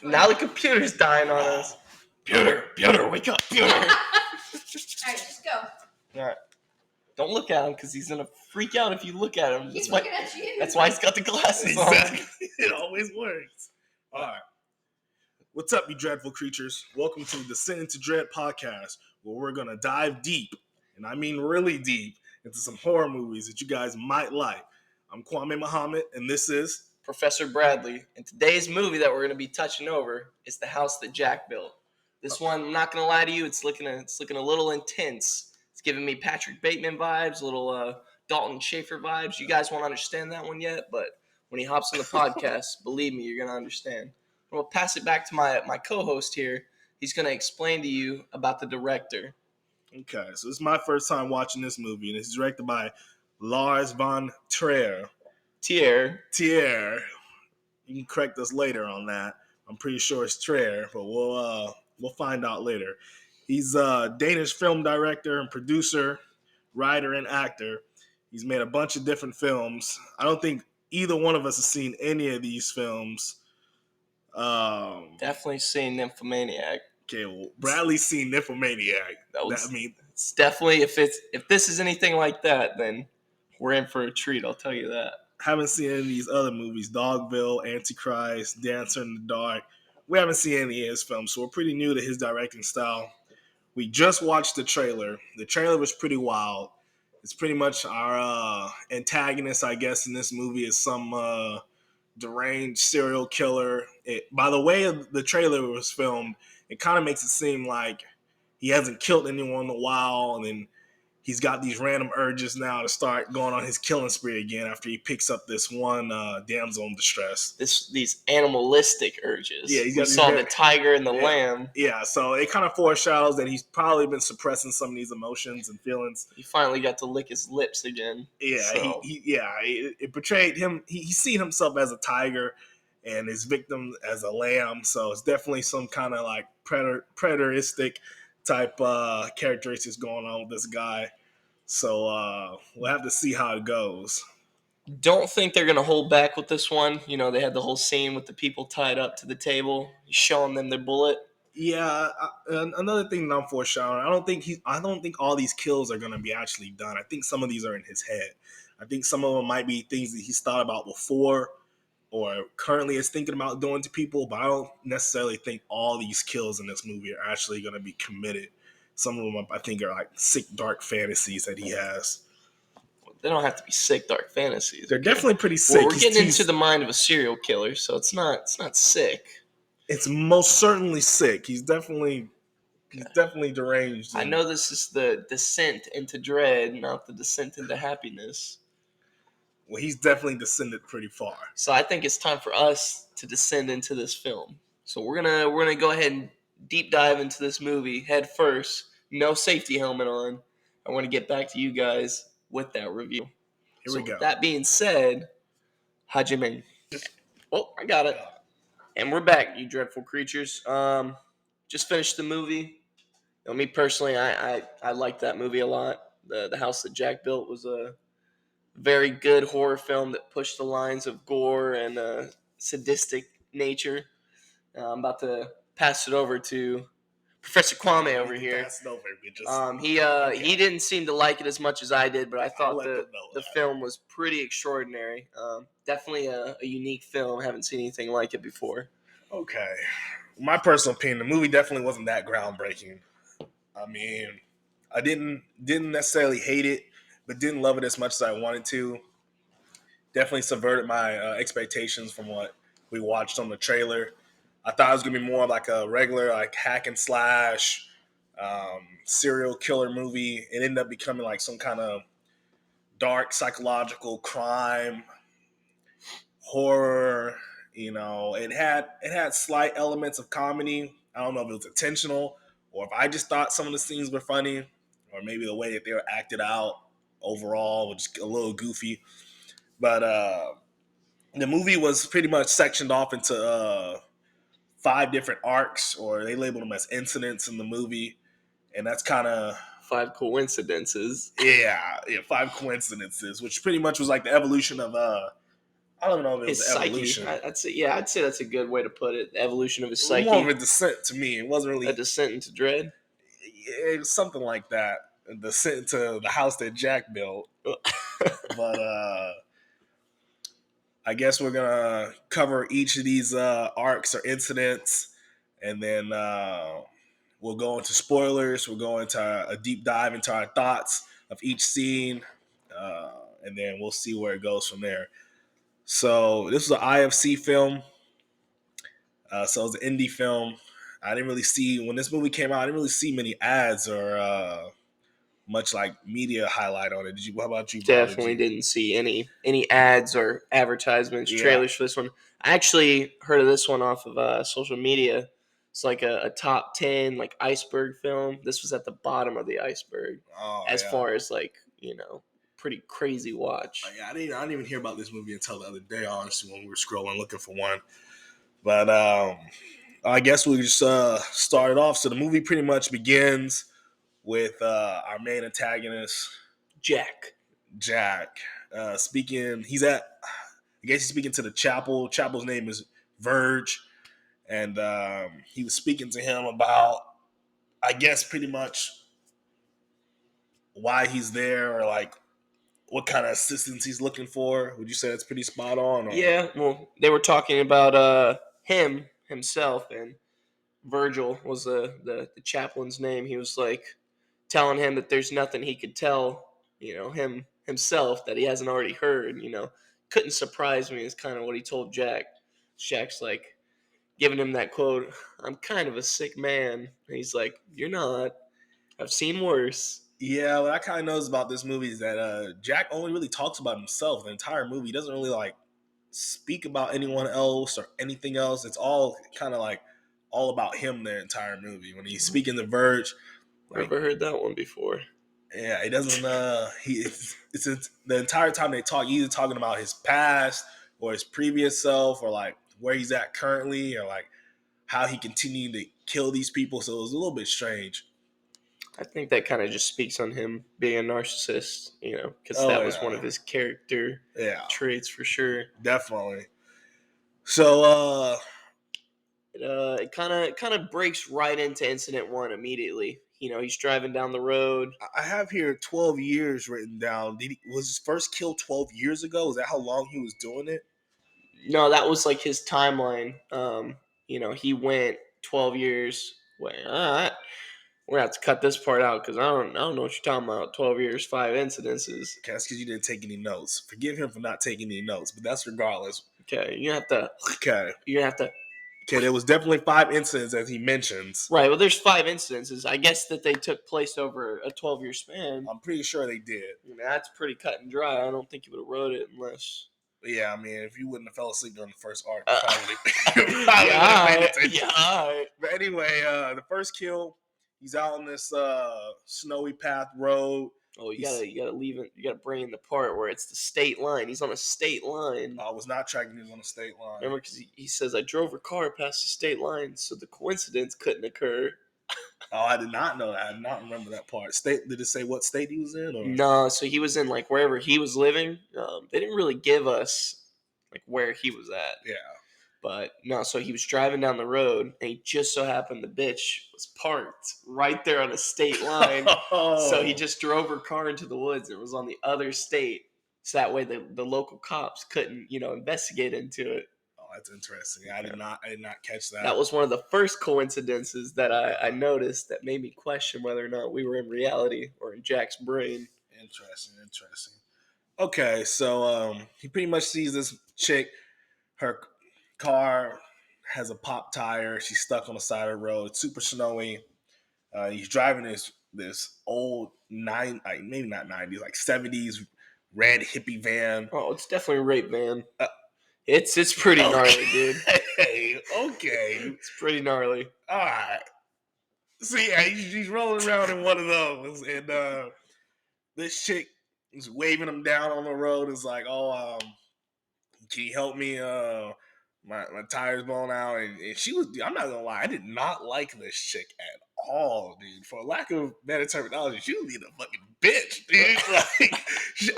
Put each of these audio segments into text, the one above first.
Now the computer's dying on us. Pewter, wake up, Pewter. All right, just go. All right. Don't look at him because he's going to freak out if you look at him. He's looking at you. That's why he's got the glasses on. It always works. All right. What's up, you dreadful creatures? Welcome to the Descent into Dread podcast, where we're going to dive deep, and I mean really deep, into some horror movies that you guys might like. I'm Kwame Muhammad, and this is Professor Bradley. And today's movie that we're going to be touching over is The House That Jack Built. This one, I'm not going to lie to you, it's looking a little intense. It's giving me Patrick Bateman vibes, a little Dalton Schaefer vibes. You guys won't understand that one yet, but when he hops on the podcast, believe me, you're going to understand. We'll pass it back to my co-host here. He's going to explain to you about the director. Okay, so this is my first time watching this movie, and it's directed by Lars von Trier. Trier. You can correct us later on that. I'm pretty sure it's Trier, but we'll find out later. He's a Danish film director and producer, writer, and actor. He's made a bunch of different films. I don't think either one of us has seen any of these films. Definitely seen Nymphomaniac. Okay, well, Bradley's seen Nymphomaniac. It's definitely, if this is anything like that, then we're in for a treat. I'll tell you that. Haven't seen any of these other movies: Dogville, Antichrist, Dancer in the Dark. We haven't seen any of his films, so we're pretty new to his directing style. We just watched the trailer. The trailer was pretty wild. It's pretty much our antagonist, I guess, in this movie is some deranged serial killer. By the way the trailer was filmed, it kind of makes it seem like he hasn't killed anyone in a while, and then he's got these random urges now to start going on his killing spree again after he picks up this one damsel in distress. These animalistic urges. Yeah, we saw the tiger and the lamb. Yeah, so it kind of foreshadows that he's probably been suppressing some of these emotions and feelings. He finally got to lick his lips again. Yeah, so. it portrayed him. He's seen himself as a tiger and his victim as a lamb. So it's definitely some kind of like predaristic type characteristics going on with this guy. So we'll have to see how it goes. Don't think they're going to hold back with this one. You know, they had the whole scene with the people tied up to the table, showing them their bullet. Yeah, another thing that I'm foreshadowing, I don't think all these kills are going to be actually done. I think some of these are in his head. I think some of them might be things that he's thought about before or currently is thinking about doing to people, but I don't necessarily think all these kills in this movie are actually going to be committed. Some of them, I think, are like sick, dark fantasies that he has. They don't have to be sick, dark fantasies. They're definitely pretty sick. Well, we're getting into the mind of a serial killer, so it's not sick. It's most certainly sick. He's definitely deranged. I know this is the descent into dread, not the descent into happiness. Well, he's definitely descended pretty far. So I think it's time for us to descend into this film. So we're gonna go ahead and deep dive into this movie head first. No safety helmet on. I want to get back to you guys with that review. Here we go. With that being said, Hajime. Oh, I got it. And we're back, you dreadful creatures. Just finished the movie. You know, me personally, I liked that movie a lot. The House That Jack Built was a very good horror film that pushed the lines of gore and sadistic nature. I'm about to pass it over to Professor Kwame over here. He didn't seem to like it as much as I did, but I thought the film was pretty extraordinary. Definitely a unique film. I haven't seen anything like it before. Okay. My personal opinion, the movie definitely wasn't that groundbreaking. I mean, I didn't necessarily hate it, but didn't love it as much as I wanted to. Definitely subverted my expectations from what we watched on the trailer. I thought it was going to be more like a regular like hack and slash serial killer movie. It ended up becoming like some kind of dark psychological crime, horror. You know, it had slight elements of comedy. I don't know if it was intentional or if I just thought some of the scenes were funny or maybe the way that they were acted out overall was just a little goofy. But the movie was pretty much sectioned off into 5 different arcs, or they labeled them as incidents in the movie, and that's kind of 5 coincidences. Yeah, 5 coincidences, which pretty much was like the evolution of I don't know if it his was psyche. evolution. I'd say that's a good way to put it. The evolution of his It was psyche, more of a descent to me. It wasn't really. a descent into dread. It was something like that. A descent to the house that Jack built. But I guess we're gonna cover each of these arcs or incidents, and then we'll go into spoilers. We'll go into a deep dive into our thoughts of each scene, and then we'll see where it goes from there. So this was an IFC film. So it was an indie film. I didn't really see when this movie came out. I didn't really see many ads or much like media highlight on it. Did you? How about you, bro? Definitely didn't see any ads or advertisements, Yeah. trailers for this one. I actually heard of this one off of social media. It's like a top 10 like iceberg film. This was at the bottom of the iceberg Oh, as yeah. far as like pretty crazy watch. Yeah, I didn't even hear about this movie until the other day, honestly, when we were scrolling looking for one. But I guess we just start it off. So the movie pretty much begins with our main antagonist, Jack. Speaking. I guess he's speaking to the chapel. Chapel's name is Verge, and he was speaking to him about, I guess, pretty much why he's there or like what kind of assistance he's looking for. Would you say that's pretty spot on? Or? Yeah, well, they were talking about himself, and Virgil was the chaplain's name. He was like telling him that there's nothing he could tell, himself that he hasn't already heard. Couldn't surprise me is kind of what he told Jack. Jack's like giving him that quote, "I'm kind of a sick man." And he's like, "You're not. I've seen worse." Yeah, what I kind of knows about this movie is that Jack only really talks about himself the entire movie. He doesn't really like speak about anyone else or anything else. It's all kind of like all about him the entire movie. When he's speaking to Verge, like, Never heard that one before. yeah, he doesn't. It's the entire time they talk, either talking about his past or his previous self, or like where he's at currently, or like how he continued to kill these people. So it was a little bit strange. I think that kind of just speaks on him being a narcissist, because Oh, that was yeah. one of his character Yeah, traits for sure. definitely. So It kind of breaks right into incident one immediately. He's driving down the road. I have here 12 years written down. Was his first kill 12 years ago? Is that how long he was doing it? No, that was like his timeline. He went 12 years. Wait, we're gonna have to cut this part out because I don't know what you're talking about. 12 years, 5 incidences. Okay, that's because you didn't take any notes. Forgive him for not taking any notes, but that's regardless. Okay, you have to. Okay. You have to. Okay, there was definitely 5 incidents as he mentions. Right. Well, there's 5 incidences. I guess that they took place over a 12-year span. I'm pretty sure they did. That's pretty cut and dry. I don't think you would have wrote it unless. But yeah, I mean, if you wouldn't have fell asleep during the first arc, Yeah, would have paid attention. yeah. But anyway, the first kill, he's out on this snowy path road. Oh, you gotta leave it. You gotta bring in the part where it's the state line. He's on a state line. I was not tracking him on the state line. Remember, because he says I drove a car past the state line, so the coincidence couldn't occur. Oh, I did not know that. I did not remember that part. State? Did it say what state he was in? Or? No, so he was in like wherever he was living. They didn't really give us like where he was at. Yeah. But no, so he was driving down the road, and he just so happened the bitch was parked right there on the state line. So he just drove her car into the woods. It was on the other state, so that way the local cops couldn't, investigate into it. Oh, that's interesting. I did not catch that. That was one of the first coincidences that I noticed that made me question whether or not we were in reality or in Jack's brain. Interesting. Okay, so he pretty much sees this chick. Her car has a pop tire. She's stuck on the side of the road. It's super snowy. He's driving this old maybe not 90s, like 70s red hippie van. Oh, it's definitely a rape van. It's pretty gnarly, dude. Okay. It's pretty gnarly. All right. So yeah, he's rolling around in one of those, and this chick is waving him down on the road. It's like, oh, can you help me? My tire's blown out, and she was. I'm not gonna lie, I did not like this chick at all, dude. For lack of better terminology, she was being a fucking bitch, dude. Like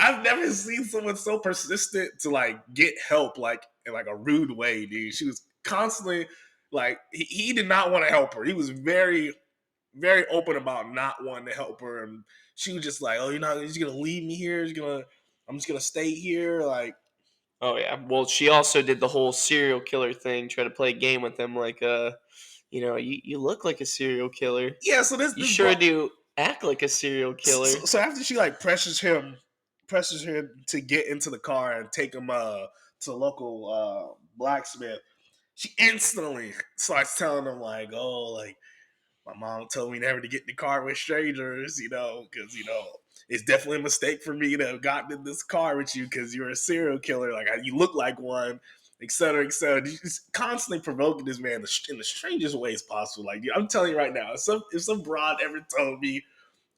I've never seen someone so persistent to like get help like in like a rude way, dude. She was constantly like he did not want to help her. He was very, very open about not wanting to help her, and she was just like, "Oh, you're just gonna leave me here? I'm just gonna stay here." Like, Oh yeah. Well, she also did the whole serial killer thing, try to play a game with him, like, you look like a serial killer. yeah. So this You this sure bro- do act like a serial killer. so after she like pressures him to get into the car and take him to the local blacksmith, she instantly starts telling him like, "Oh, like my mom told me never to get in the car with strangers, because it's definitely a mistake for me to have gotten in this car with you because you're a serial killer. Like you look like one, et cetera, et cetera." She's constantly provoking this man in the strangest ways possible. Like I'm telling you right now, if some broad ever told me,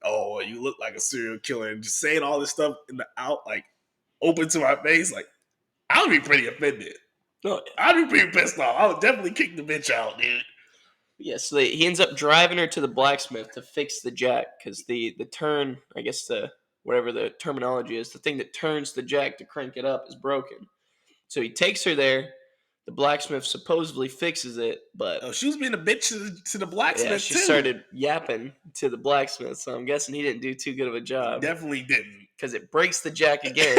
"Oh, you look like a serial killer," and just saying all this stuff in the out like open to my face, like I would be pretty offended. Oh, I'd be pretty pissed off. I would definitely kick the bitch out, dude. yeah, so he ends up driving her to the blacksmith to fix the jack because the turn, I guess the whatever the terminology is, the thing that turns the jack to crank it up is broken. So he takes her there. The blacksmith supposedly fixes it, but Oh, she was being a bitch to the yeah, blacksmith she too. started yapping to the blacksmith. So I'm guessing he didn't do too good of a job Definitely didn't. because it breaks the jack again.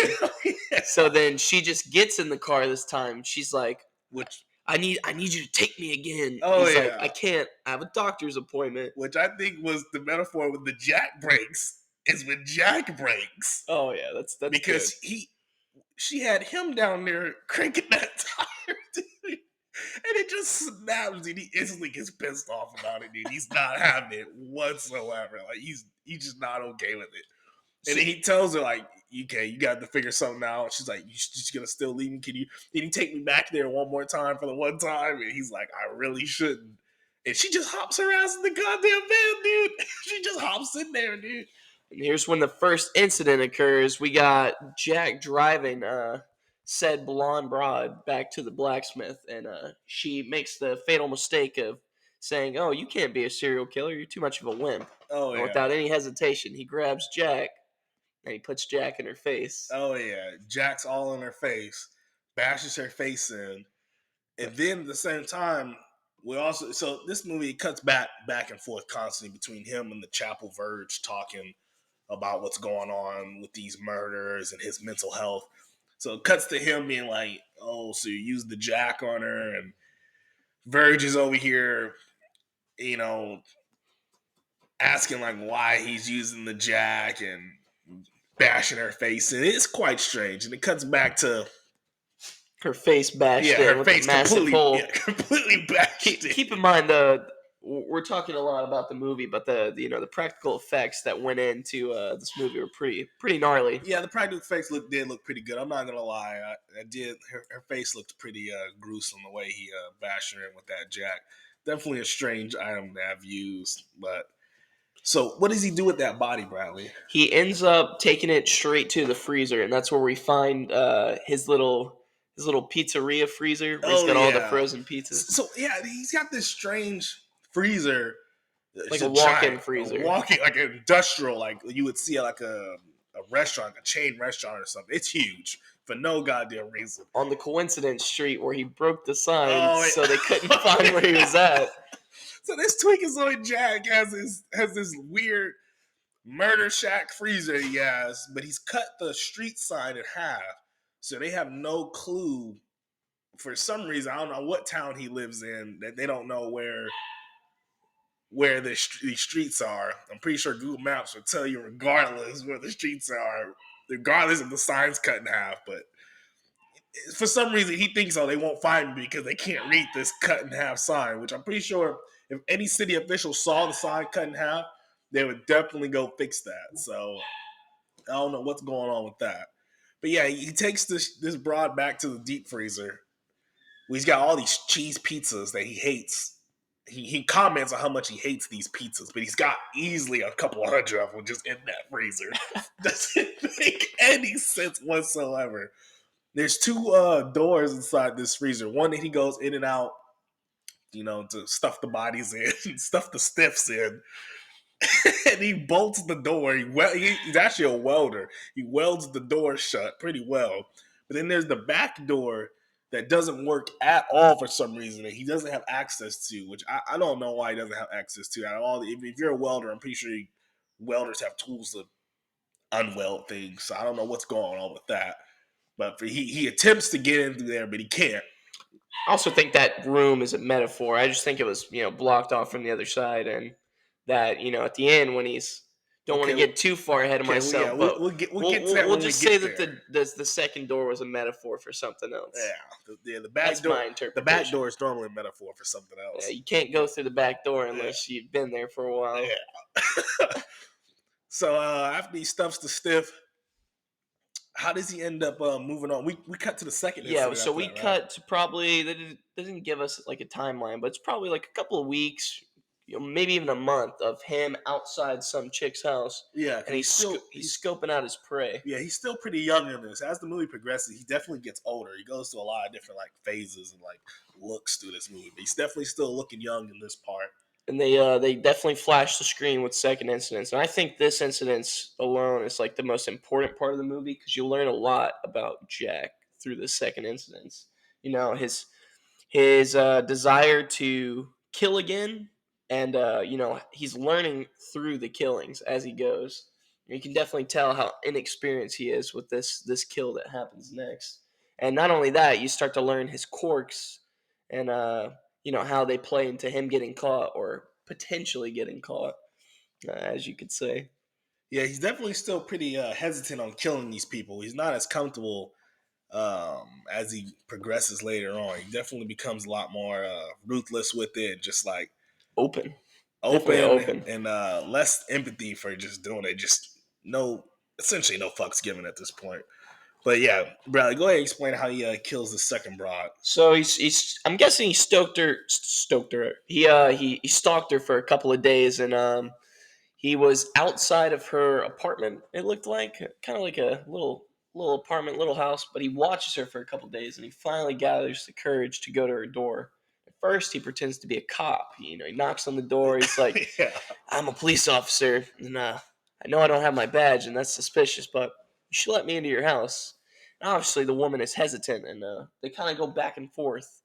Yeah. So then she just gets in the car this time. She's like, Which I need you to take me again. Oh, He's like, yeah. I can't. I have a doctor's appointment. I think was the metaphor with the jack breaks is when Jack breaks Oh yeah, that's because she had him down there cranking that tire, dude. And it just snaps, and he instantly gets pissed off about it, dude. He's not having it whatsoever. Like he's just not okay with it. And then he tells her like, "Okay, you got to figure something out." She's like, "You just gonna still leave me? Can you take me back there one more time for the one time?" And he's like, "I really shouldn't." And she just hops her ass in the goddamn van, dude. She just hops in there, dude. And here's when the first incident occurs. We got Jack driving said blonde broad back to the blacksmith, and she makes the fatal mistake of saying, "Oh, you can't be a serial killer. You're too much of a wimp." Oh And yeah. without any hesitation, he grabs Jack and he puts Jack in her face. Oh yeah. Jack's all in her face, bashes her face in, and then at the same time, so this movie cuts back and forth constantly between him and the Chapel Verge talking about what's going on with these murders and his mental health. So it cuts to him being like, "Oh, so you used the jack on her," and Verge is over here, you know, asking like why he's using the jack and bashing her face, and it's quite strange. And it cuts back to Her face bashed in her with face a massive completely, hole. completely bashed. Keep in mind we're talking a lot about the movie, but the practical effects that went into this movie were pretty gnarly. Yeah, the practical effects did look pretty good. I'm not gonna lie, I did. Her face looked pretty gruesome the way he bashed her in with that jack. Definitely a strange item to have used, but so what does he do with that body, Bradley? He ends up taking it straight to the freezer, and that's where we find his little pizzeria freezer where he's got all the frozen pizzas, So yeah, he's got this strange freezer, like it's a walk-in giant, freezer. walking like an industrial, like you would see at like a restaurant, a chain restaurant or something. It's huge for no goddamn reason. On the coincidence street where he broke the sign, Oh, yeah. so they couldn't find where he was at. So this Tweakazoid Jack has this weird murder shack freezer he has, but he's cut the street sign in half, so they have no clue. For some reason, I don't know what town he lives in, that they don't know where these streets are. I'm pretty sure Google Maps will tell you regardless where the streets are, regardless of the signs cut in half. But for some reason, he thinks, they won't find me because they can't read this cut in half sign, which I'm pretty sure if any city official saw the sign cut in half, they would definitely go fix that. So I don't know what's going on with that. But yeah, he takes this broad back to the deep freezer. He's got all these cheese pizzas that he hates. He comments on how much he hates these pizzas, but he's got easily a couple hundred of them just in that freezer. Doesn't make any sense whatsoever. There's two doors inside this freezer. One that he goes in and out, to stuff the bodies in, stuff the stiffs in. and he bolts the door. He's actually a welder. He welds the door shut pretty well. But then there's the back door that doesn't work at all for some reason that he doesn't have access to, which I don't know why he doesn't have access to. At all, if you're a welder, I'm pretty sure welders have tools to unweld things. So I don't know what's going on with that. But he attempts to get into there, but he can't. I also think that room is a metaphor. I just think it was, blocked off from the other side, and that, at the end when he's don't want to Okay, get too far ahead of Okay, myself, yeah, but we'll get to that we'll when just we say get that there. the second door was a metaphor for something else. Yeah, the back That's door. my The interpretation. back door is normally a metaphor for something else. Yeah, you can't go through the back door unless you've been there for a while. Yeah. So after he stuffs the stiff, how does he end up moving on? We cut to the second. Yeah, incident so after we that, right? cut to probably they didn't give us like a timeline, but it's probably like a couple of weeks, maybe even a month of him outside some chick's house, Yeah, 'cause and he's scoping out his prey. yeah, he's still pretty young in this. As the movie progresses, he definitely gets older. He goes through a lot of different like phases and like looks through this movie. But he's definitely still looking young in this part. And they definitely flash the screen with second incidents, and I think this incident alone is like the most important part of the movie because you learn a lot about Jack through the second incidents. His desire to kill again, and he's learning through the killings as he goes. You can definitely tell how inexperienced he is with this kill that happens next. And not only that, you start to learn his quirks and how they play into him getting caught or potentially getting caught, as you could say. Yeah, he's definitely still pretty hesitant on killing these people. He's not as comfortable as he progresses later on. He definitely becomes a lot more ruthless with it, just like Open. Definitely open. and less empathy for just doing it. Just essentially no fucks given at this point. But yeah, Bradley, go ahead and explain how he kills the second broad. So I'm guessing he stoked her. He stalked her for a couple of days, and he was outside of her apartment. It looked like kind of like a little apartment, little house. But he watches her for a couple of days, and he finally gathers the courage to go to her door. At first, he pretends to be a cop. He knocks on the door. He's like, Yeah. "I'm a police officer, and I know I don't have my badge, and that's suspicious, but you should let me into your house." And obviously, the woman is hesitant, and they kind of go back and forth.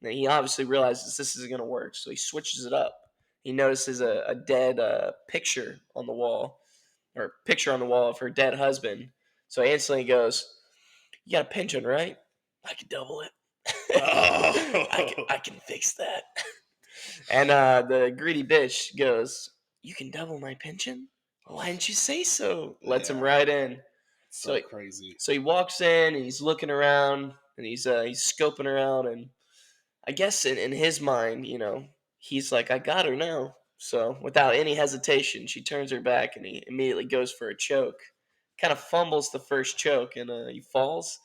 And he obviously realizes this isn't going to work, so he switches it up. He notices a dead picture on the wall, or picture on the wall of her dead husband. So he instantly goes, "You got a pension, right? I can double it. Oh. I can fix that." And the greedy bitch goes, "You can double my pension? Why didn't you say so?" Lets him Yeah. right in. So crazy. So he walks in and he's looking around and he's scoping around, and I guess in his mind, he's like, "I got her now." So without any hesitation, she turns her back and he immediately goes for a choke. Kind of fumbles the first choke and he falls.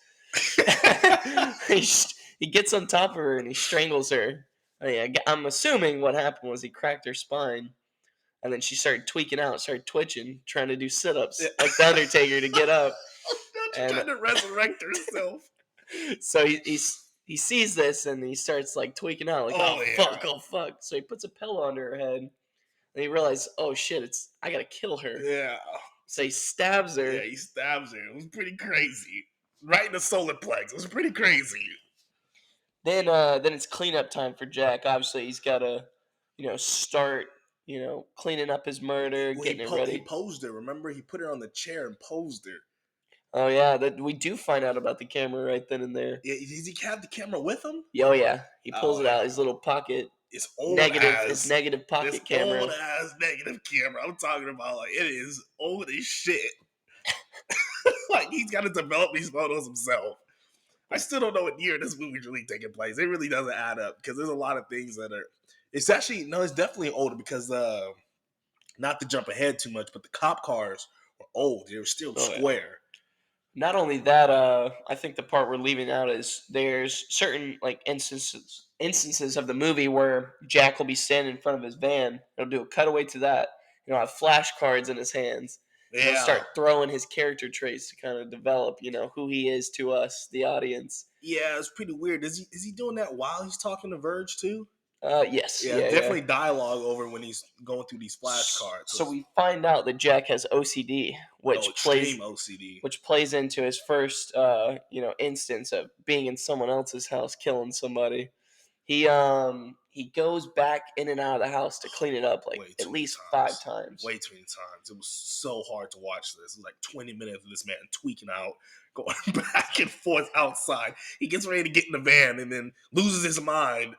he gets on top of her and he strangles her. I'm assuming what happened was he cracked her spine, and then she started tweaking out, started twitching, trying to do sit-ups like the Undertaker to get up. She's trying to resurrect herself. So he sees this and he starts like tweaking out, like, Oh, yeah. oh fuck. So he puts a pillow under her head and he realizes, oh shit, I gotta kill her. Yeah. So he stabs her. Yeah, he stabs her. It was pretty crazy. Right in the solar plex. It was pretty crazy. Then it's cleanup time for Jack. Obviously he's gotta, start, cleaning up his murder, getting it ready. He posed her. Remember, he put her on the chair and posed her. Oh yeah, that we do find out about the camera right then and there. Yeah, does he have the camera with him? Oh yeah, he pulls it out, yeah. his little pocket. It's old His negative pocket camera. Old ass negative camera. I'm talking about like it is old as shit. Like he's got to develop these photos himself. I still don't know what year this movie's really taking place. It really doesn't add up because there's a lot of things that are. It's definitely older because not to jump ahead too much, but the cop cars were old. They were still square. Not only that, I think the part we're leaving out is there's certain like instances of the movie where Jack will be standing in front of his van. He'll do a cutaway to that. He'll have flashcards in his hands. Yeah. He'll start throwing his character traits to kind of develop, who he is to us, the audience. Yeah, it's pretty weird. Is he doing that while he's talking to Verge too? Yes. Yeah, Yeah. definitely dialogue over when he's going through these flashcards. So we find out that Jack has OCD, which extreme OCD. plays into his first, instance of being in someone else's house, killing somebody. He goes back in and out of the house to clean it up like Way too at many least times. 5 times. Way too many times. It was so hard to watch this. It was like 20 minutes of this man tweaking out, going back and forth outside. He gets ready to get in the van and then loses his mind,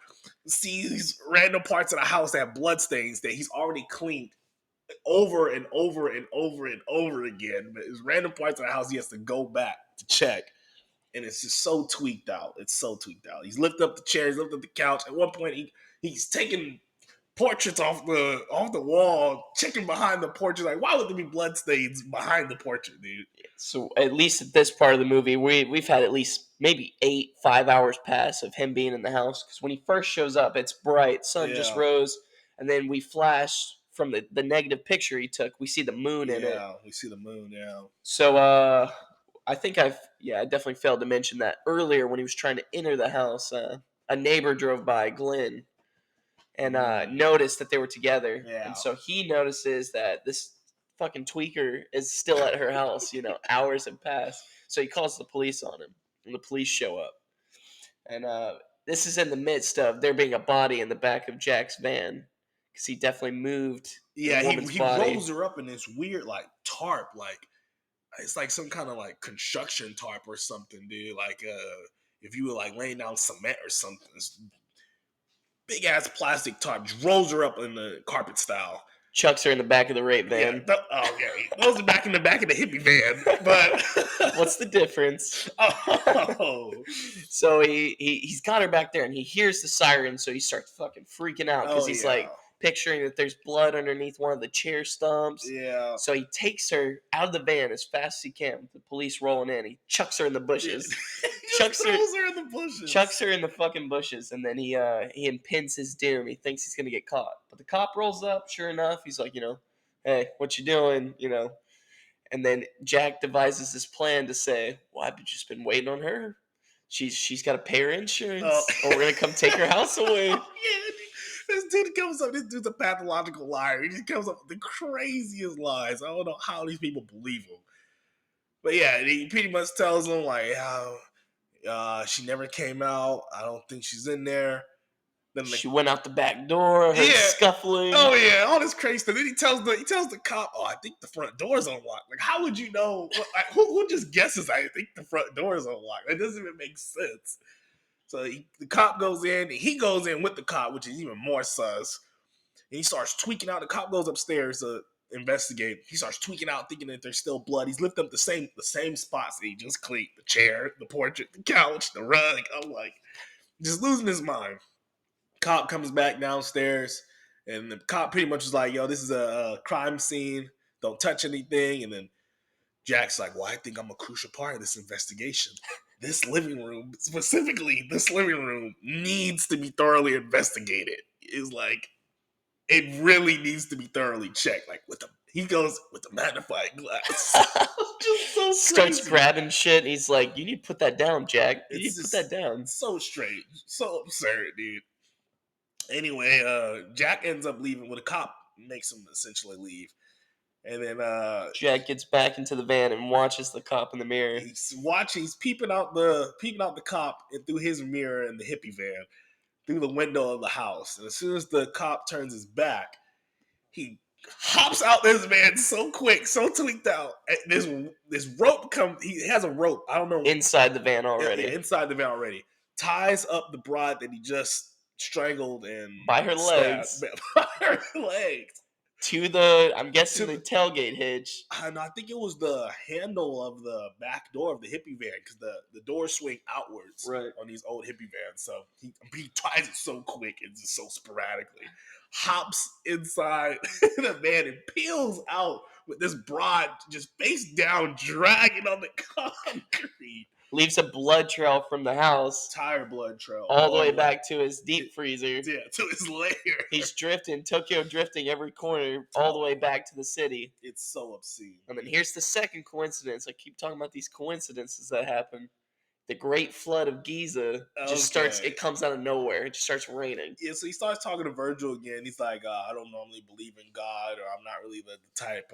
sees random parts of the house that have bloodstains that he's already cleaned over and over and over and over again. But there's random parts of the house he has to go back to check. And it's just so tweaked out. It's so tweaked out. He's lifted up the chair, he's lifted up the couch. At one point, he's taking portraits off the wall, checking behind the portrait. Like, why would there be bloodstains behind the portrait, dude? So at least at this part of the movie, we've had at least maybe 5 hours pass of him being in the house. Because when he first shows up, it's bright, sun just Yeah. rose, and then we flash from the negative picture he took. We see the moon in it. Yeah, we see the moon. Yeah. So I think I definitely failed to mention that earlier when he was trying to enter the house. A neighbor drove by, Glenn, and noticed that they were together. Yeah. And so he notices that this fucking tweaker is still at her house. Hours have passed. So he calls the police on him, and the police show up. And this is in the midst of there being a body in the back of Jack's van because he definitely moved. Yeah, the woman's he body. rolls her up in this weird like tarp, like it's like some kind of like construction tarp or something, dude. Like if you were like laying down cement or something. It's big ass plastic tarp, just rolls her up in the carpet style. Chucks her in the back of the rape van. Yeah, okay. Those are back in the back of the hippie van. But what's the difference? Oh. So he's got her back there, and he hears the siren, so he starts fucking freaking out because he's like picturing that there's blood underneath one of the chair stumps. Yeah. So he takes her out of the van as fast as he can. With the police rolling in, he chucks her in the bushes. Chucks her in the bushes. Chucks her in the fucking bushes, and then he impends his doom. He thinks he's gonna get caught, but the cop rolls up. Sure enough, he's like, hey, what you doing? And then Jack devises this plan to say, well, I've just been waiting on her. She's got to pay her insurance, or we're gonna come take her house away. Yeah, this dude comes up. This dude's a pathological liar. He just comes up with the craziest lies. I don't know how these people believe him. But yeah, he pretty much tells them like how she never came out. I don't think she's in there. Then she went out the back door. Scuffling. Oh yeah, all this crazy stuff. Then he tells the cop, "Oh, I think the front door's unlocked." Like, how would you know? Like, who just guesses? I think the front door is unlocked. That doesn't even make sense. So the cop goes in, and he goes in with the cop, which is even more sus. And he starts tweaking out. The cop goes upstairs to investigate. He starts tweaking out, thinking that there's still blood. He's lifting up the same spots that he just cleaned: the chair, the portrait, the couch, the rug. I'm like, just losing his mind. Cop comes back downstairs, and the cop pretty much was like, "Yo, this is a crime scene. Don't touch anything." And then Jack's like, "Well, I think I'm a crucial part of this investigation. This living room, specifically, needs to be thoroughly investigated." It's like, it really needs to be thoroughly checked. Like he goes with the magnifying glass. Just so starts crazy. grabbing shit. And he's like, "You need to put that down, Jack. You need to put that down." So strange, so absurd, dude. Anyway, Jack ends up leaving. Well, the cop makes him essentially leave. And then Jack gets back into the van and watches the cop in the mirror. He's peeping out the cop and through his mirror in the hippie van, through the window of the house. And as soon as the cop turns his back, he hops out this van so quick, so tweaked out. This rope comes. He has a rope. I don't know, inside the van already. Yeah, inside the van already. Ties up the broad that he just strangled and by her legs. By her legs. To the, I'm guessing the tailgate hitch. And I think it was the handle of the back door of the hippie van, because the doors swing outwards on these old hippie vans. So he ties it so quick and just so sporadically. Hops inside the van and peels out with this broad just face down, dragging on the concrete. Leaves a blood trail from the house. Tire blood trail. All the way back to his deep freezer. Yeah, to his lair. He's Tokyo drifting every corner, all the way back to the city. It's so obscene. And then here's the second coincidence. I keep talking about these coincidences that happen. the Great Flood of Giza just starts. Okay. It comes out of nowhere. It just starts raining. Yeah, so he starts talking to Virgil again. He's like, I don't normally believe in God, or I'm not really the type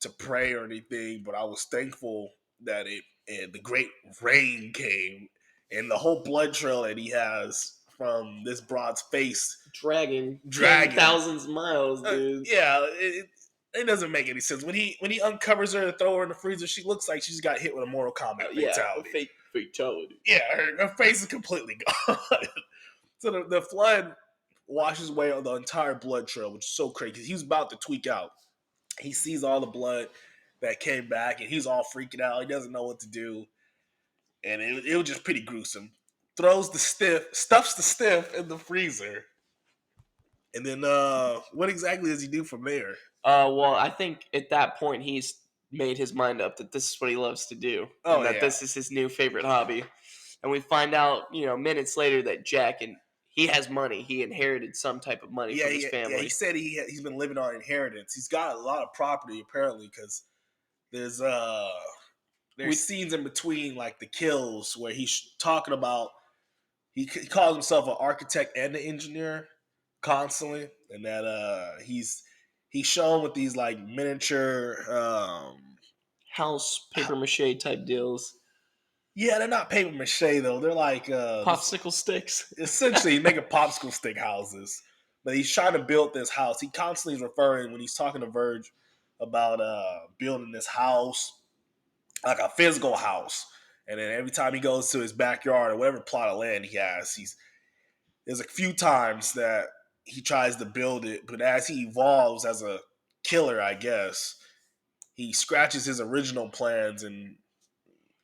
to pray or anything, but I was thankful that the great rain came, and the whole blood trail that he has from this broad's face Dragging dragging 10,000 miles, dude. yeah, it doesn't make any sense when he uncovers her to throw her in the freezer. She looks like she's got hit with a Mortal Kombat Yeah, fatality. fatality. Yeah, her face is completely gone. So the flood washes away on the entire blood trail, which is so crazy. He was about to tweak out. He sees all the blood that came back, and he's all freaking out. He doesn't know what to do, and it was just pretty gruesome. Stuffs the stiff in the freezer, and then what exactly does he do from there? Well, I think at that point he's made his mind up that this is what he loves to do, Oh, and that yeah. this is his new favorite hobby. And we find out, minutes later that Jack and he has money. He inherited some type of money from his family. Yeah, he said he's been living on inheritance. He's got a lot of property apparently because there's scenes in between like the kills where he's talking about he calls himself an architect and an engineer constantly, and that he's shown with these like miniature House paper mache type deals. yeah, they're not paper mache though. They're like Popsicle sticks. essentially making popsicle stick houses. But he's trying to build this house. He constantly is referring when he's talking to Verge about building this house, like a physical house. And then every time he goes to his backyard or whatever plot of land he has, there's a few times that he tries to build it, but as he evolves as a killer, I guess, he scratches his original plans and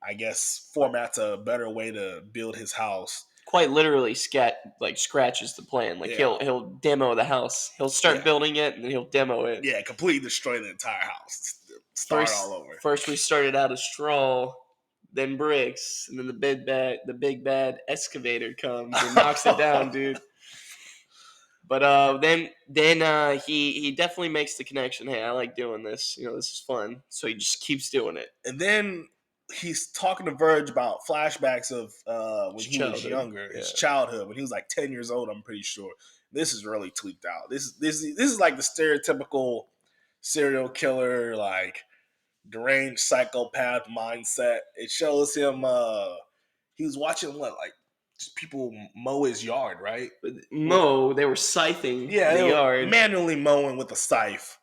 I guess formats a better way to build his house. Quite literally, scratches the plan. Like Yeah. he'll demo the house. He'll start building it and then he'll demo it. Yeah, completely destroy the entire house. Start all over. First we started out of straw, then bricks, and then the big bad excavator comes and knocks it down, dude. But then he definitely makes the connection. Hey, I like doing this. This is fun. So he just keeps doing it. And then he's talking to Verge about flashbacks of when he was younger, his childhood, when he was like 10 years old, I'm pretty sure. This is really tweaked out. This is like the stereotypical serial killer, like deranged psychopath mindset. It shows him he was watching just people mow his yard, right? They were scything the yard. Manually mowing with a scythe.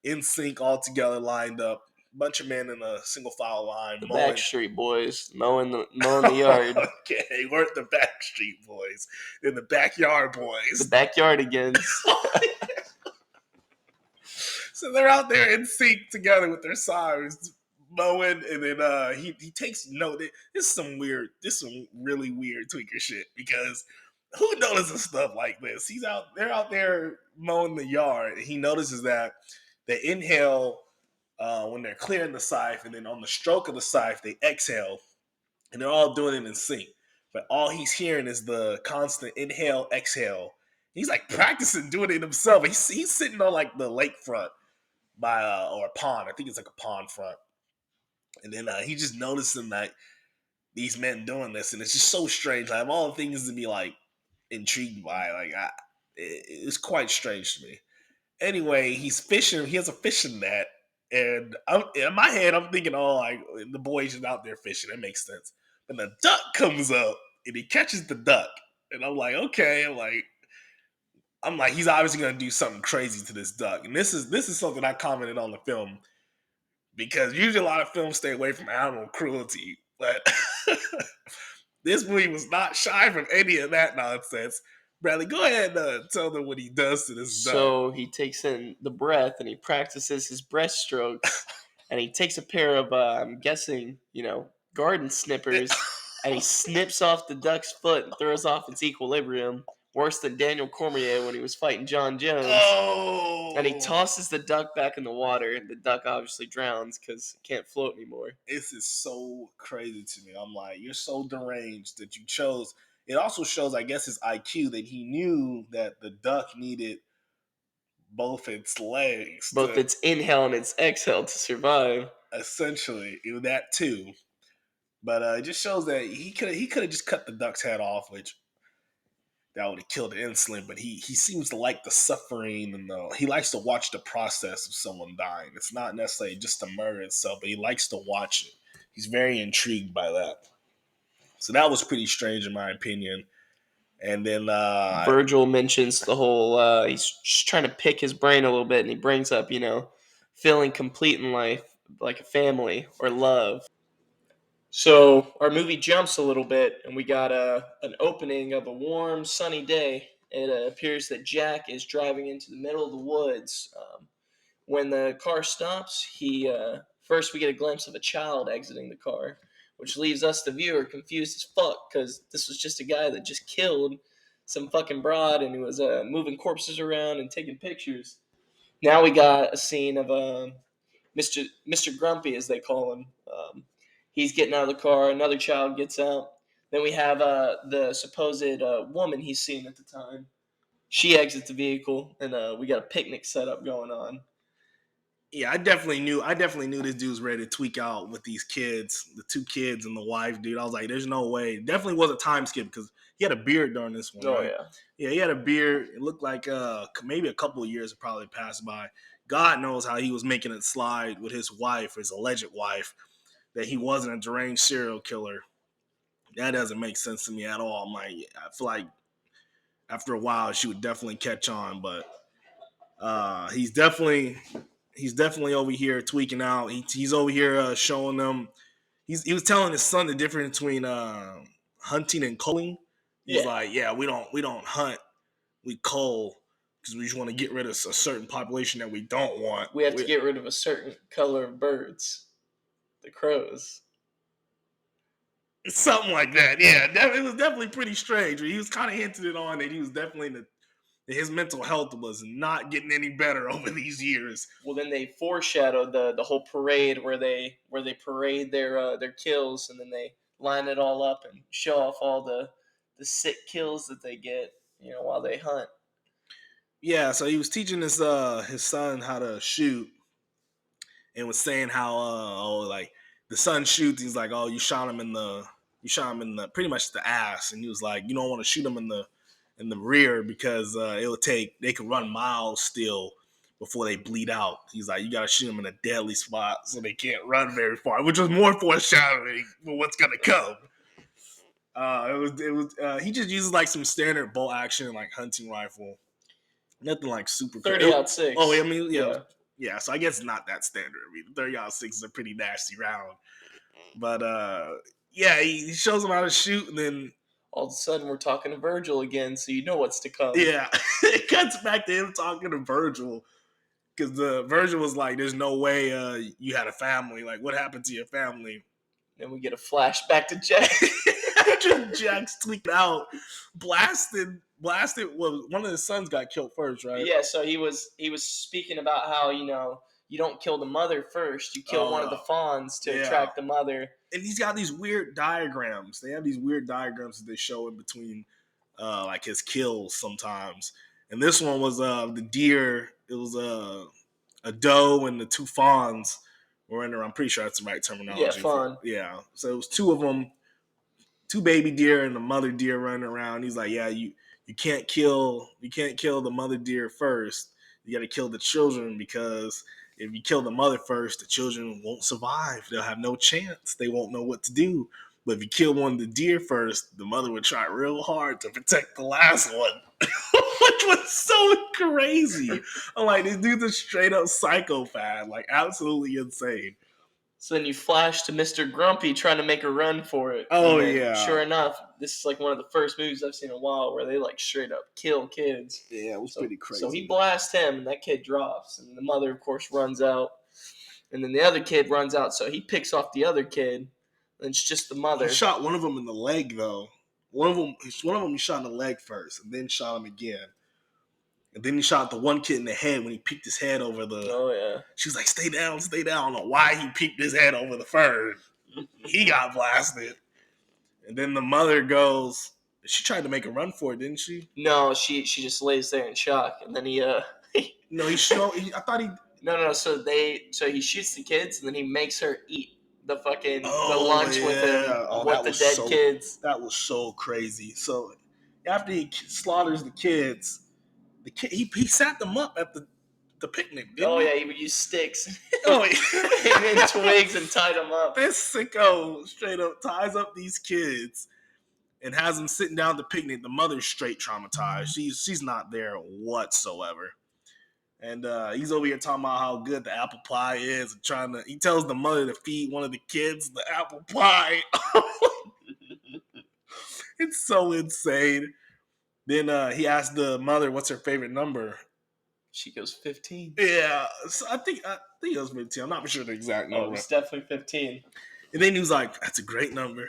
In sync, all together, lined up. Bunch of men in a single file line. The Backstreet Boys mowing the yard. Okay, they weren't the Backstreet Boys. They're the Backyard Boys. The Backyardigans. So they're out there in sync together with their scythes mowing, and then he takes note. This is some really weird tweaker shit because who notices stuff like this? They're out there mowing the yard, and he notices that they inhale when they're clearing the scythe, and then on the stroke of the scythe, they exhale, and they're all doing it in sync. But all he's hearing is the constant inhale, exhale. He's like practicing doing it himself. He's sitting on like the lakefront by or a pond. I think it's like a pond front. And then he just noticing like these men doing this, and it's just so strange. Like of all the things to be like intrigued by, like it's quite strange to me. Anyway, he's fishing. He has a fishing net, and in my head, I'm thinking, oh, like the boys just out there fishing. That makes sense. But the duck comes up, and he catches the duck, and I'm like, okay. I'm like, he's obviously gonna do something crazy to this duck, and this is something I commented on the film because usually a lot of films stay away from animal cruelty, but this movie was not shy from any of that nonsense. Bradley, go ahead and tell them what he does to this duck. So he takes in the breath and he practices his breaststrokes, and he takes a pair of I'm guessing garden snippers, and he snips off the duck's foot and throws off its equilibrium. Worse than Daniel Cormier when he was fighting John Jones. Oh! And he tosses the duck back in the water, and the duck obviously drowns because it can't float anymore. This is so crazy to me. I'm like, you're so deranged that you chose. It also shows, I guess, his IQ that he knew that the duck needed both its legs. Both its inhale and its exhale to survive. Essentially, that too. But it just shows that he could have just cut the duck's head off, which that would have killed the insulin. But he seems to like the suffering and he likes to watch the process of someone dying. It's not necessarily just the murder itself, but he likes to watch it. He's very intrigued by that. So that was pretty strange in my opinion. And then Virgil mentions the whole he's just trying to pick his brain a little bit, and he brings up, feeling complete in life, like a family or love. So our movie jumps a little bit, and we got an opening of a warm, sunny day. It appears that Jack is driving into the middle of the woods. When the car stops, he first we get a glimpse of a child exiting the car, which leaves us, the viewer, confused as fuck because this was just a guy that just killed some fucking broad and he was moving corpses around and taking pictures. Now we got a scene of Mr. Grumpy, as they call him. He's getting out of the car. Another child gets out. Then we have the supposed woman he's seen at the time. She exits the vehicle, and we got a picnic setup going on. yeah, I definitely knew this dude was ready to tweak out with these kids, the two kids and the wife, dude. I was like, there's no way. Definitely was a time skip because he had a beard during this one, Oh right? yeah. Yeah, he had a beard. It looked like maybe a couple of years had probably passed by. God knows how he was making it slide with his wife, his alleged wife, that he wasn't a deranged serial killer. That doesn't make sense to me at all. I'm like, I feel like after a while she would definitely catch on, but he's definitely over here tweaking out. He's over here showing them. He was telling his son the difference between hunting and culling. He's like, yeah, we don't hunt, we cull because we just want to get rid of a certain population that we don't want. We have to get rid of a certain color of birds, the crows. Something like that. Yeah, it was definitely pretty strange. He was kind of hinting it on that he was definitely that his mental health was not getting any better over these years. Well, then they foreshadowed the whole parade where they parade their kills, and then they line it all up and show off all the sick kills that they get, while they hunt. Yeah, so he was teaching his son how to shoot, and was saying how like the son shoots. He's like, oh, you shot him in the pretty much the ass, and he was like, you don't want to shoot him in the rear because they could run miles still before they bleed out. He's like, you got to shoot them in a deadly spot so they can't run very far, which was more foreshadowing for what's gonna come. He just uses like some standard bolt action like hunting rifle, nothing like super 30-06. Oh, I mean, yeah. So I guess it's not that standard. I mean, 30-06 is a pretty nasty round, but yeah, he shows him how to shoot, and then all of a sudden we're talking to Virgil again, so you know what's to come. Yeah, it cuts back to him talking to Virgil because Virgil was like, "There's no way you had a family. Like, what happened to your family?" Then we get a flashback to Jack. Jack's tweaked out, blasted. Well, one of his sons got killed first, right? Yeah. So he was speaking about how you don't kill the mother first. You kill one of the fawns to attract the mother. And he's got these weird diagrams. They have these weird diagrams that they show in between, like his kills sometimes. And this one was the deer. It was a doe and the two fawns were in there. I'm pretty sure that's the right terminology. Yeah, fawn. Yeah. So it was two of them, two baby deer and a mother deer running around. He's like, yeah, you can't kill the mother deer first. You got to kill the children because if you kill the mother first, the children won't survive. They'll have no chance. They won't know what to do. But if you kill one of the deer first, the mother would try real hard to protect the last one, which was so crazy. I'm like, this dude's a straight up psychopath, like absolutely insane. So then you flash to Mr. Grumpy trying to make a run for it. Oh, yeah. Sure enough, this is like one of the first movies I've seen in a while where they like straight up kill kids. Yeah, it was pretty crazy. So he blasts him, and that kid drops, and the mother, of course, runs out, and then the other kid runs out. So he picks off the other kid, and it's just the mother. He shot one of them in the leg, though. One of them he shot in the leg first, and then shot him again. And then he shot the one kid in the head when he peeked his head over the... Oh, yeah. She was like, stay down, stay down. I don't know why he peeked his head over the fern. He got blasted. And then the mother goes... She tried to make a run for it, didn't she? No, she just lays there in shock. And then he... No, I thought he... No. So he shoots the kids, and then he makes her eat the fucking the Oh, lunch with him yeah. Oh, with that the was dead so- kids. That was so crazy. So after he slaughters the kids, he sat them up at the picnic, didn't Oh he? yeah, he would use sticks Oh, and then twigs and tied them up. This sicko straight up ties up these kids and has them sitting down at the picnic. The mother's straight traumatized. She's not there whatsoever. And he's over here talking about how good the apple pie is and he tells the mother to feed one of the kids the apple pie. It's so insane. Then he asked the mother what's her favorite number. She goes 15. Yeah, so I think it was 15. I'm not sure the exact Oh, number. it's definitely 15. And then he was like, "That's a great number."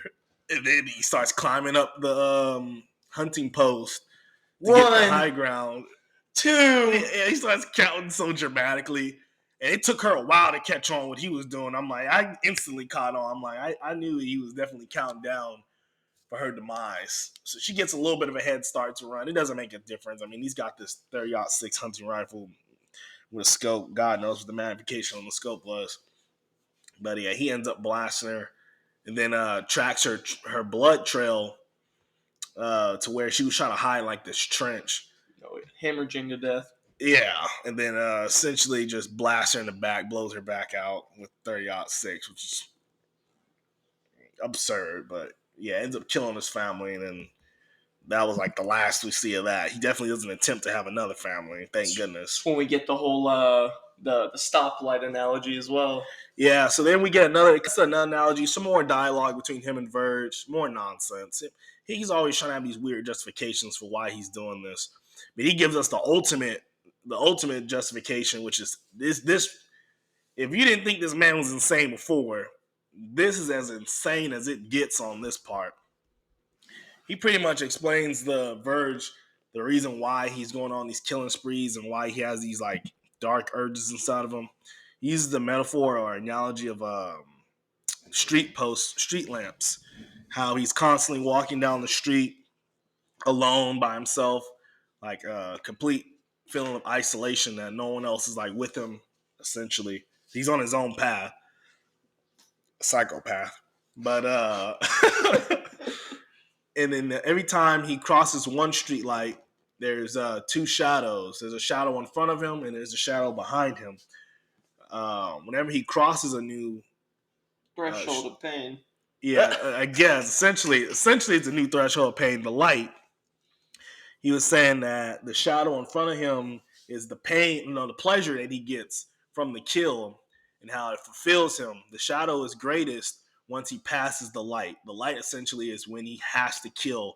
And then he starts climbing up the hunting post to get the high ground. 2. Yeah, he starts counting so dramatically. And it took her a while to catch on what he was doing. I'm like, I instantly caught on. I'm like, I knew he was definitely counting down for her demise. So she gets a little bit of a head start to run. It doesn't make a difference. I mean, he's got this 30-06 hunting rifle with a scope. God knows what the magnification on the scope was. But yeah, he ends up blasting her and then tracks her blood trail to where she was trying to hide like this trench. Oh, hemorrhaging to death. Yeah, and then essentially just blasts her in the back, blows her back out with 30-06, which is absurd. But yeah, ends up killing his family, and then that was like the last we see of that. He definitely doesn't attempt to have another family. Thank goodness. When we get the whole the stoplight analogy as well. Yeah, so then we get another analogy, some more dialogue between him and Verge, more nonsense. He's always trying to have these weird justifications for why he's doing this, but he gives us the ultimate justification, which is this. If you didn't think this man was insane before, this is as insane as it gets on this part. He pretty much explains the Verge, the reason why he's going on these killing sprees and why he has these like dark urges inside of him. He uses the metaphor or analogy of street lamps, how he's constantly walking down the street alone by himself, like a complete feeling of isolation that no one else is like with him. Essentially, he's on his own path, a psychopath. But and then every time he crosses one street light, there's two shadows. There's a shadow in front of him and there's a shadow behind him. Whenever he crosses a new threshold of pain. Yeah, I guess essentially it's a new threshold of pain. The light. He was saying that the shadow in front of him is the pain, the pleasure that he gets from the kill and how it fulfills him. The shadow is greatest once he passes the light. The light essentially is when he has to kill.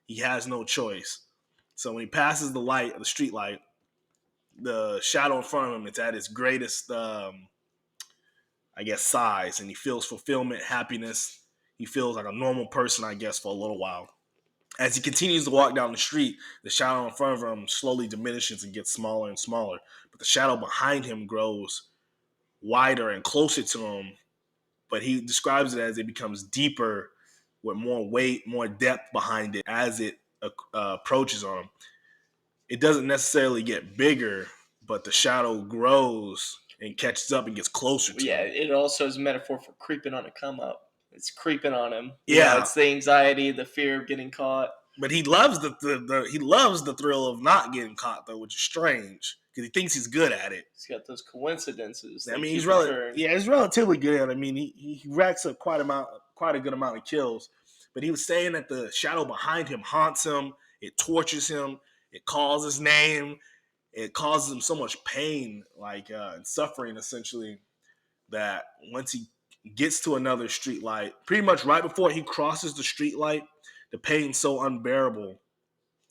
He has no choice. So when he passes the light, the street light, the shadow in front of him, it's at its greatest, size, and he feels fulfillment, happiness. He feels like a normal person, I guess, for a little while. As he continues to walk down the street, the shadow in front of him slowly diminishes and gets smaller and smaller. But the shadow behind him grows wider and closer to him. But he describes it as it becomes deeper with more weight, more depth behind it as it approaches on him. It doesn't necessarily get bigger, but the shadow grows and catches up and gets closer to him. It also is a metaphor for creeping on a come up. It's creeping on him. It's the anxiety, the fear of getting caught. But he loves the thrill of not getting caught though, which is strange because he thinks he's good at it. He's got those coincidences. I mean, he's relatively good at it. I mean, he racks up quite a good amount of kills. But he was saying that the shadow behind him haunts him. It tortures him. It calls his name. It causes him so much pain, and suffering, essentially, that once he gets to another street light, pretty much right before he crosses the street light, the pain's so unbearable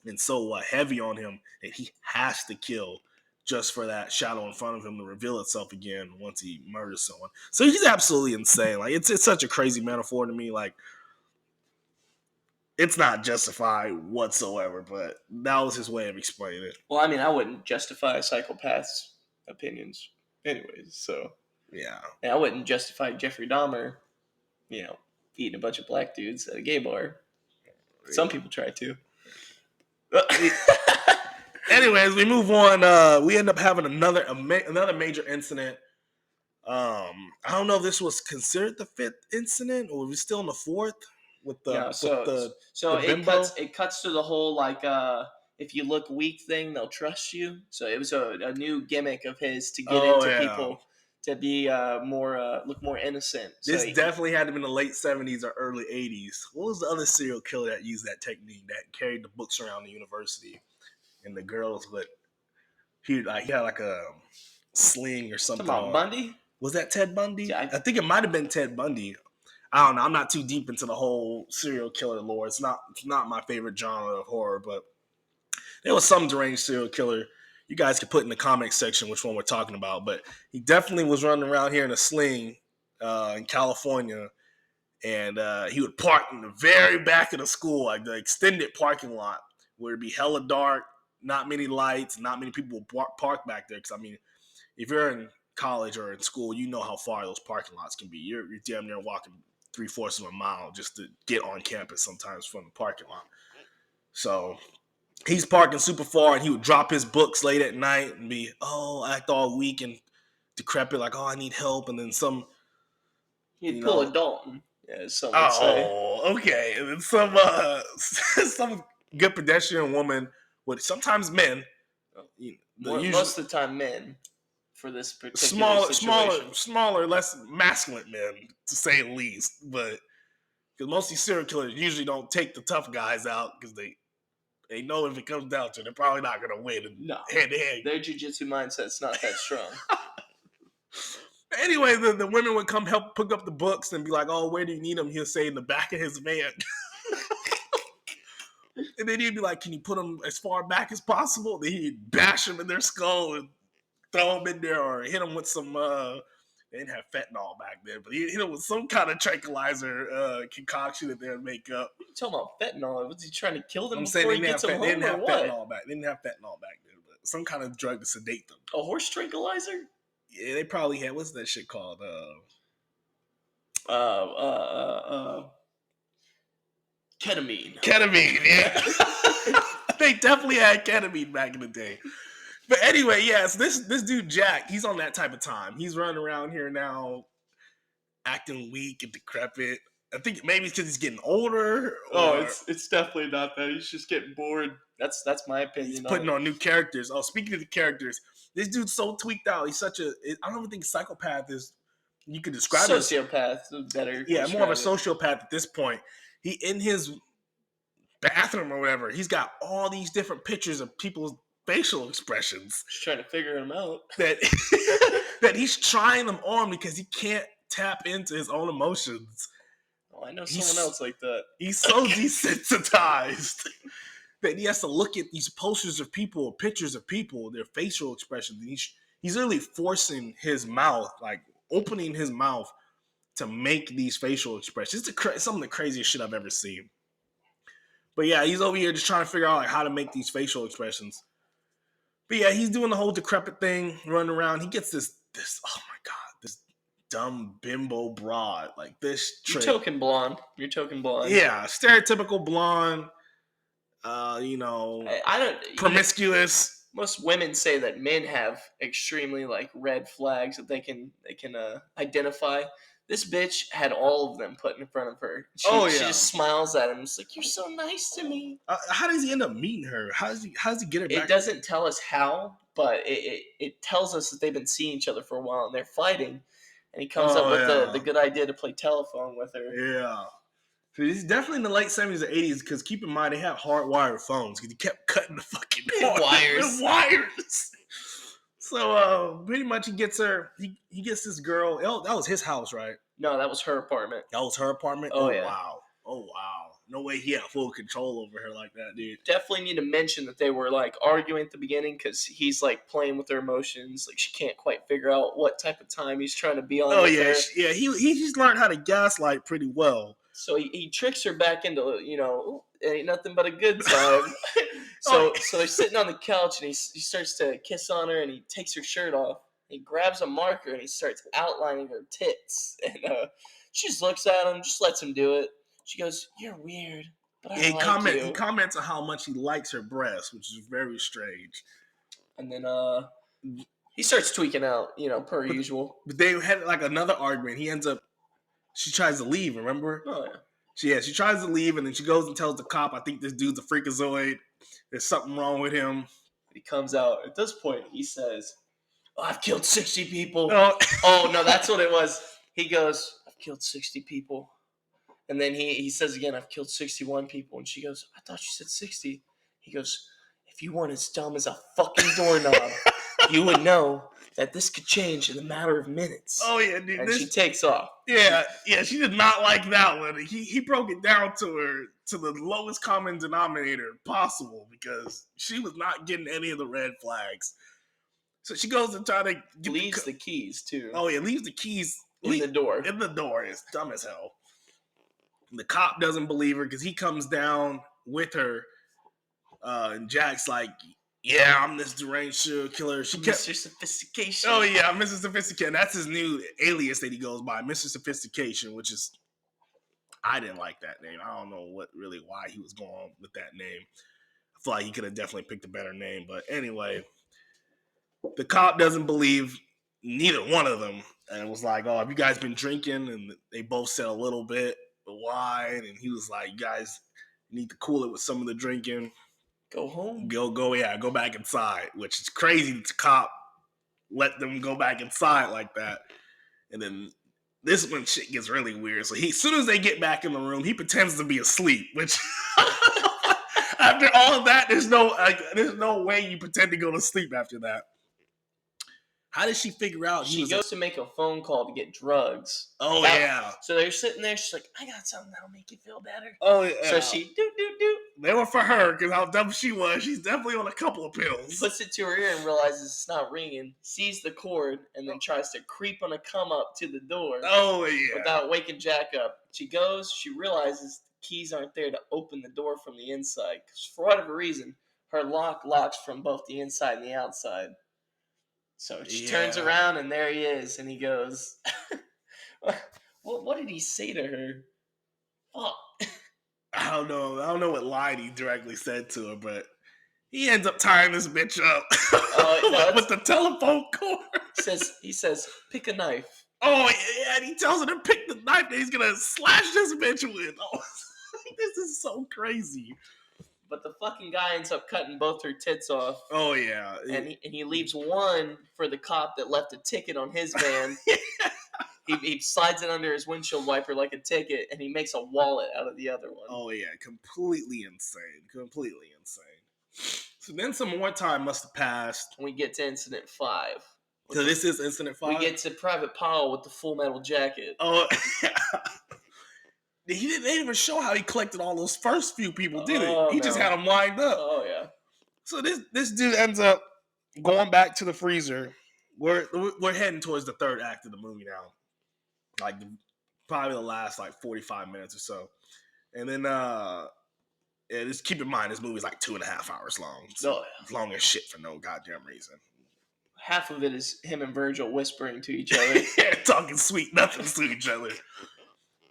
and so heavy on him that he has to kill just for that shadow in front of him to reveal itself again once he murders someone. So he's absolutely insane. It's such a crazy metaphor to me. It's not justified whatsoever, but that was his way of explaining it. Well, I mean, I wouldn't justify a psychopath's opinions anyways, so... Yeah. And I wouldn't justify Jeffrey Dahmer, eating a bunch of black dudes at a gay bar. Some people try to. Anyways, we move on. We end up having another major incident. I don't know if this was considered the fifth incident or was still in the fourth with the No, so the it bimbo. cuts to the whole like if you look weak thing, they'll trust you. So it was a new gimmick of his to get Oh into yeah. people to be more look more innocent. So This definitely had to be in the late 70s or early 80s. What was the other serial killer that used that technique that carried the books around the university and the girls would he had like a sling or something talking about on. Bundy. Was that Ted Bundy? Yeah, I think it might have been Ted Bundy. I don't know. I'm not too deep into the whole serial killer lore. It's not my favorite genre of horror, but there was some deranged serial killer. You guys could put in the comments section which one we're talking about, but he definitely was running around here in a sling in California, and he would park in the very back of the school, like the extended parking lot, where it'd be hella dark, not many lights, not many people would park back there. Because I mean, if you're in college or in school, you know how far those parking lots can be. You're damn near walking 3/4 of a mile just to get on campus sometimes from the parking lot. So he's parking super far, and he would drop his books late at night and be, act all weak and decrepit, like, I need help. And then He'd pull a Dalton, as some would say. Oh, okay. And then some some good pedestrian woman would sometimes men, Most of the time men for this particular situation. smaller, less masculine men, to say the least. But because most of these serial killers usually don't take the tough guys out because they know if it comes down to it, they're probably not going to win hand to hand. Their jiu-jitsu mindset's not that strong. Anyway, the women would come help pick up the books and be like, oh, where do you need them? He'll say in the back of his van. And then he'd be like, can you put them as far back as possible? Then he'd bash them in their skull and throw them in there or hit them with some, they didn't have fentanyl back then, but he hit them with some kind of tranquilizer concoction that they would make up. What are you talking about fentanyl? Was he trying to kill them I'm before saying he gets them home, they didn't have what? fentanyl back. They didn't have fentanyl back then, but some kind of drug to sedate them. A horse tranquilizer? Yeah, they probably had, what's that shit called? Ketamine. Ketamine, yeah. They definitely had ketamine back in the day. But anyway, yes, this dude Jack, he's on that type of time. He's running around here now, acting weak and decrepit. I think maybe it's because he's getting older. It's definitely not that. He's just getting bored. That's my opinion. He's putting on new characters. Oh, speaking of the characters, this dude's so tweaked out. He's such I don't even think psychopath is. You could describe him as sociopath. Better. Yeah, more of a sociopath at this point. He in his bathroom or whatever. He's got all these different pictures of people's facial expressions. Just trying to figure them out. That he's trying them on because he can't tap into his own emotions. Oh, I know someone else like that. He's so desensitized that he has to look at these posters of people or pictures of people, their facial expressions. And he's really forcing his mouth, like opening his mouth to make these facial expressions. It's some of the craziest shit I've ever seen. But yeah, he's over here just trying to figure out like how to make these facial expressions. But yeah, he's doing the whole decrepit thing, running around. He gets this oh my god, this dumb bimbo broad, like this trick. You're token blonde. Yeah, stereotypical blonde. I don't promiscuous. Most women say that men have extremely like red flags that they can identify. This bitch had all of them put in front of her. She just smiles at him. It's like, you're so nice to me. How does he end up meeting her? How does he get her back? It doesn't tell us how, but it tells us that they've been seeing each other for a while and they're fighting. And he comes up with the good idea to play telephone with her. Yeah. So this is definitely in the late 70s or 80s because keep in mind they had hardwired phones because he kept cutting the fucking wires. So pretty much he gets her. He gets this girl. Oh, that was his house, right? No, that was her apartment. That was her apartment? Oh yeah. Wow. Oh wow. No way he had full control over her like that, dude. Definitely need to mention that they were like arguing at the beginning because he's like playing with her emotions. Like she can't quite figure out what type of time he's trying to be on. Oh yeah, yeah. He's learned how to gaslight pretty well. So he tricks her back into, it ain't nothing but a good time. So they're sitting on the couch and he starts to kiss on her and he takes her shirt off. He grabs a marker and he starts outlining her tits. And she just looks at him, just lets him do it. She goes, "You're weird, but I like you." He comments on how much he likes her breasts, which is very strange. And then He starts tweaking out, per usual. But they had like another argument. She tries to leave, remember? Oh, yeah. She tries to leave, and then she goes and tells the cop, I think this dude's a freakazoid. There's something wrong with him. He comes out. At this point, he says, I've killed 60 people. Oh, Oh, no, that's what it was. He goes, I've killed 60 people. And then he says again, I've killed 61 people. And she goes, I thought you said 60. He goes, if you weren't as dumb as a fucking doorknob, you would know that this could change in a matter of minutes. oh yeah, dude. And she takes off. Yeah, she did not like that one. He broke it down to her to the lowest common denominator possible because she was not getting any of the red flags. So she goes and try to Leaves the keys, too. Oh yeah, leaves the keys in the door. In the door. It's dumb as hell. The cop doesn't believe her because he comes down with her, and Jack's like, "Yeah, I'm this deranged serial killer." Mr. Sophistication. Oh yeah, Mr. Sophistication. That's his new alias that he goes by, Mr. Sophistication, which is I didn't like that name. I don't know why he was going with that name. I feel like he could have definitely picked a better name, but anyway, the cop doesn't believe neither one of them, and it was like, "Oh, have you guys been drinking?" And they both said a little bit, but why? And he was like, "You guys need to cool it with some of the drinking. Go home. Go back inside," which is crazy that the cop let them go back inside like that. And then this one shit gets really weird. So as soon as they get back in the room, he pretends to be asleep, which after all of that, there's no way you pretend to go to sleep after that. How did she figure out? She goes to make a phone call to get drugs. Oh, yeah. So they're sitting there. She's like, I got something that'll make you feel better. Oh, yeah. So she do. They were for her because how dumb she was. She's definitely on a couple of pills. Puts it to her ear and realizes it's not ringing. Sees the cord and then tries to creep on a come up to the door. Oh, yeah. Without waking Jack up. She goes. She realizes the keys aren't there to open the door from the inside. Because for whatever reason, her lock locks from both the inside and the outside. So she turns around and there he is, and he goes, "What did he say to her?" Fuck. I don't know what line he directly said to her, but he ends up tying this bitch up with the telephone cord. He says, "Pick a knife." Oh yeah, and he tells her to pick the knife that he's gonna slash this bitch with. Oh, this is so crazy. But the fucking guy ends up cutting both her tits off. Oh, yeah. And he leaves one for the cop that left a ticket on his van. He slides it under his windshield wiper like a ticket, and he makes a wallet out of the other one. Oh, yeah. Completely insane. So then some more time must have passed. We get to Incident 5. So this is Incident 5? We get to Private Powell with the Full Metal Jacket. Oh, yeah. They didn't even show how he collected all those first few people, did it? He just had them lined up. Oh, yeah. So this dude ends up going back to the freezer. We're heading towards the third act of the movie now. Like, probably the last, 45 minutes or so. And then, just keep in mind, this movie's 2.5 hours long. So it's long as shit for no goddamn reason. Half of it is him and Virgil whispering to each other. Talking sweet nothings to each other.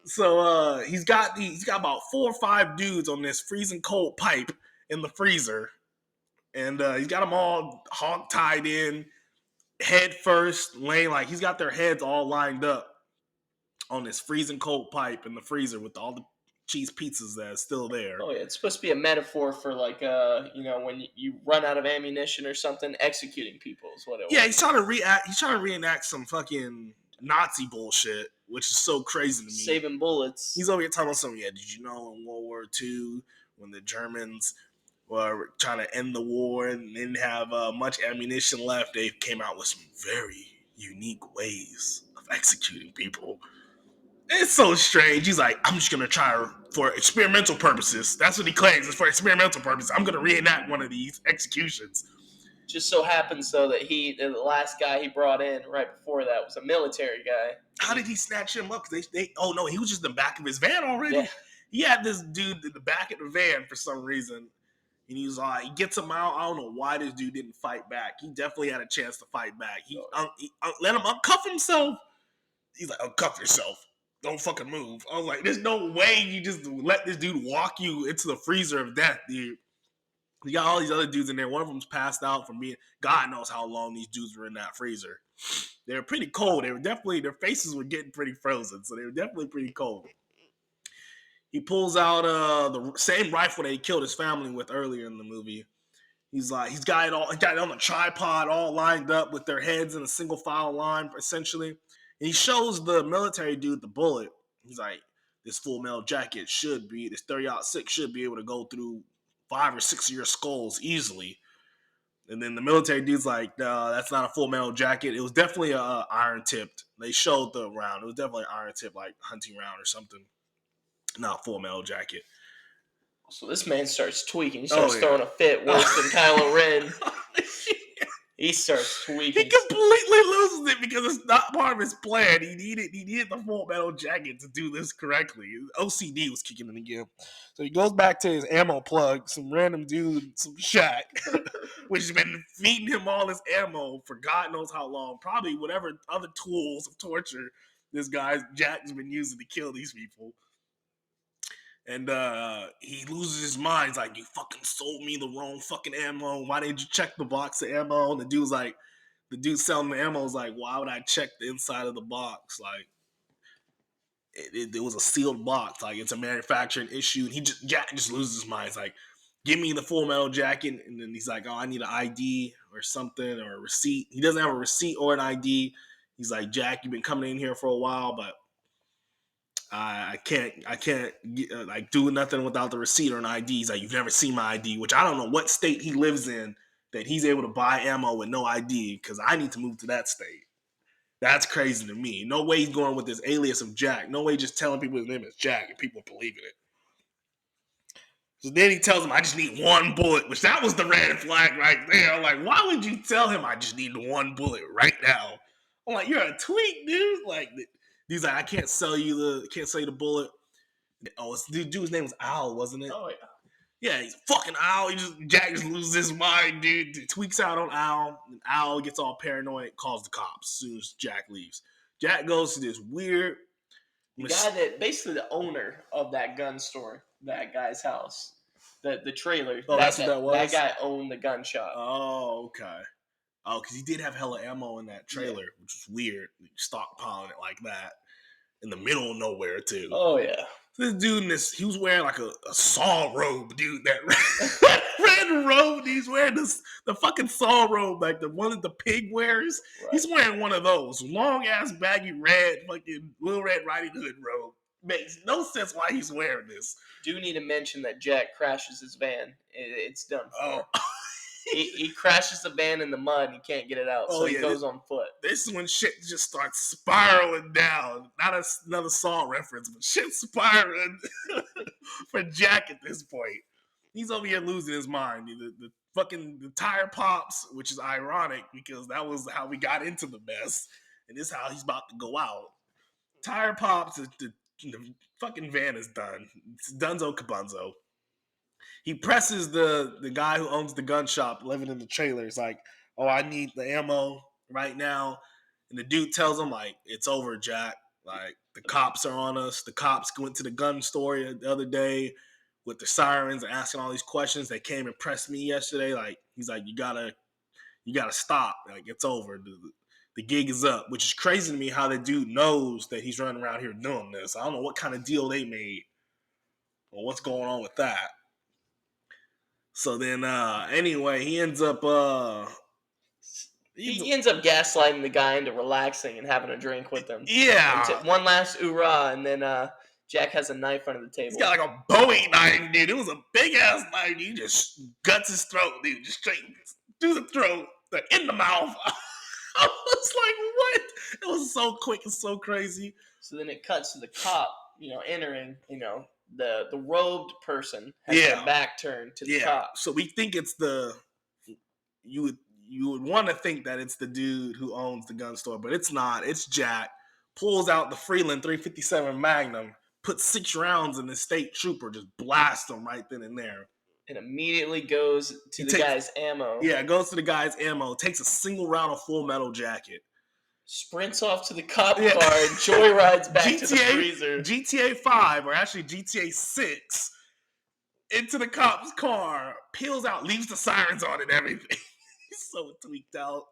So he's got about 4 or 5 dudes on this freezing cold pipe in the freezer, and he's got them all hog tied in, head first, laying he's got their heads all lined up on this freezing cold pipe in the freezer with all the cheese pizzas that's still there. Oh yeah, it's supposed to be a metaphor for when you run out of ammunition or something, executing people is what it was. Yeah, he's trying to reenact some fucking Nazi bullshit, which is so crazy to me. Saving bullets. He's over here telling us something. Yeah, did you know in World War II when the Germans were trying to end the war and didn't have much ammunition left, they came out with some very unique ways of executing people. It's so strange. He's like, I'm just gonna try for experimental purposes. That's what he claims. It's for experimental purposes. I'm gonna reenact one of these executions. Just so happens, though, that the last guy he brought in right before that was a military guy. How did he snatch him up? Because oh no, he was just in the back of his van already. Yeah. He had this dude in the back of the van for some reason, and he was he gets him out. I don't know why this dude didn't fight back. He definitely had a chance to fight back. He let him uncuff himself. He's like, uncuff yourself. Don't fucking move. I was like, there's no way you just let this dude walk you into the freezer of death, dude. You got all these other dudes in there. One of them's passed out from being. God knows how long these dudes were in that freezer. They were pretty cold. They were definitely, their faces were getting pretty frozen, so they were definitely pretty cold. He pulls out the same rifle that he killed his family with earlier in the movie. He's got it on a tripod, all lined up with their heads in a single file line, essentially. And he shows the military dude the bullet. He's like, this Full Metal Jacket this 30-06 should be able to go through 5 or 6 of your skulls easily. And then the military dude's like, no, that's not a Full Metal Jacket. It was definitely a iron tipped. They showed the round. It was definitely iron tipped, like hunting round or something. Not Full Metal Jacket. So this man starts tweaking. He starts throwing a fit worse than Kylo Ren. He starts tweaking. He completely loses it because it's not part of his plan. He needed the Full Metal Jacket to do this correctly. OCD was kicking in again. So he goes back to his ammo plug, some random dude, some Shaq, which has been feeding him all his ammo for God knows how long. Probably whatever other tools of torture Jack's been using to kill these people. And he loses his mind. He's like, you fucking sold me the wrong fucking ammo. Why didn't you check the box of ammo? And the dude selling the ammo was like, why would I check the inside of the box? Like, it was a sealed box. Like, it's a manufacturing issue. And Jack just loses his mind. He's like, give me the Full Metal Jacket. And then he's like, oh, I need an ID or something or a receipt. He doesn't have a receipt or an ID. He's like, Jack, you've been coming in here for a while, but I can't like do nothing without the receipt or an ID. He's like, you've never seen my ID, which I don't know what state he lives in that he's able to buy ammo with no ID, because I need to move to that state. That's crazy to me. No way he's going with this alias of Jack. No way just telling people his name is Jack and people believing it. So then he tells him, I just need one bullet, which that was the red flag right there. I'm like, why would you tell him I just need one bullet right now? I'm like, you're a tweak, dude. Like, he's like, I can't sell you the bullet. Oh, the dude's name was Al, wasn't it? Oh yeah. Yeah, he's fucking Al. Jack just loses his mind, dude. He tweaks out on Al, and Al gets all paranoid, calls the cops as soon as Jack leaves. Jack goes to this weird guy that basically the owner of that gun store, that guy's house, the trailer. Oh, that's what that was? That guy owned the gun shop. Oh, okay. Oh, because he did have hella ammo in that trailer, which was weird. Stockpiling it like that in the middle of nowhere, too. Oh, yeah. This dude, he was wearing like a Saw robe, dude. That red robe, he's wearing the fucking Saw robe, like the one that the pig wears. Right. He's wearing one of those long-ass, baggy, red, fucking Little Red Riding Hood robe. Makes no sense why he's wearing this. Do need to mention that Jack crashes his van. It's done for. Oh. He crashes the van in the mud. He can't get it out, so he goes on foot. This is when shit just starts spiraling down. Not another Saw reference, but shit spiraling for Jack at this point. He's over here losing his mind. The tire pops, which is ironic because that was how we got into the mess, and this is how he's about to go out. Tire pops. The fucking van is done. It's Dunzo Cabunzo. He presses the guy who owns the gun shop living in the trailer. He's like, oh, I need the ammo right now. And the dude tells him, like, it's over, Jack. Like, the cops are on us. The cops went to the gun store the other day with the sirens and asking all these questions. They came and pressed me yesterday. Like, he's like, you gotta stop. Like, it's over. The gig is up, which is crazy to me how the dude knows that he's running around here doing this. I don't know what kind of deal they made or what's going on with that. So then, anyway, he ends up he ends up gaslighting the guy into relaxing and having a drink with him. Yeah. One last hoorah, and then Jack has a knife under the table. He's got like a Bowie knife, dude. It was a big-ass knife. He just guts his throat, dude. Just straight through the throat, in the mouth. I was like, what? It was so quick and so crazy. So then it cuts to the cop, entering, the robed person has their back turned to the cop. So we think it's you would want to think that it's the dude who owns the gun store, but it's not. It's Jack. Pulls out the Freeland 357 Magnum, puts 6 rounds in the state trooper, just blasts him right then and there. And immediately goes to the guy's ammo. Yeah, goes to the guy's ammo, takes a single round of Full Metal Jacket. Sprints off to the cop car and joyrides back to the freezer. GTA 5, or actually GTA 6, into the cop's car, peels out, leaves the sirens on and everything. He's so tweaked out.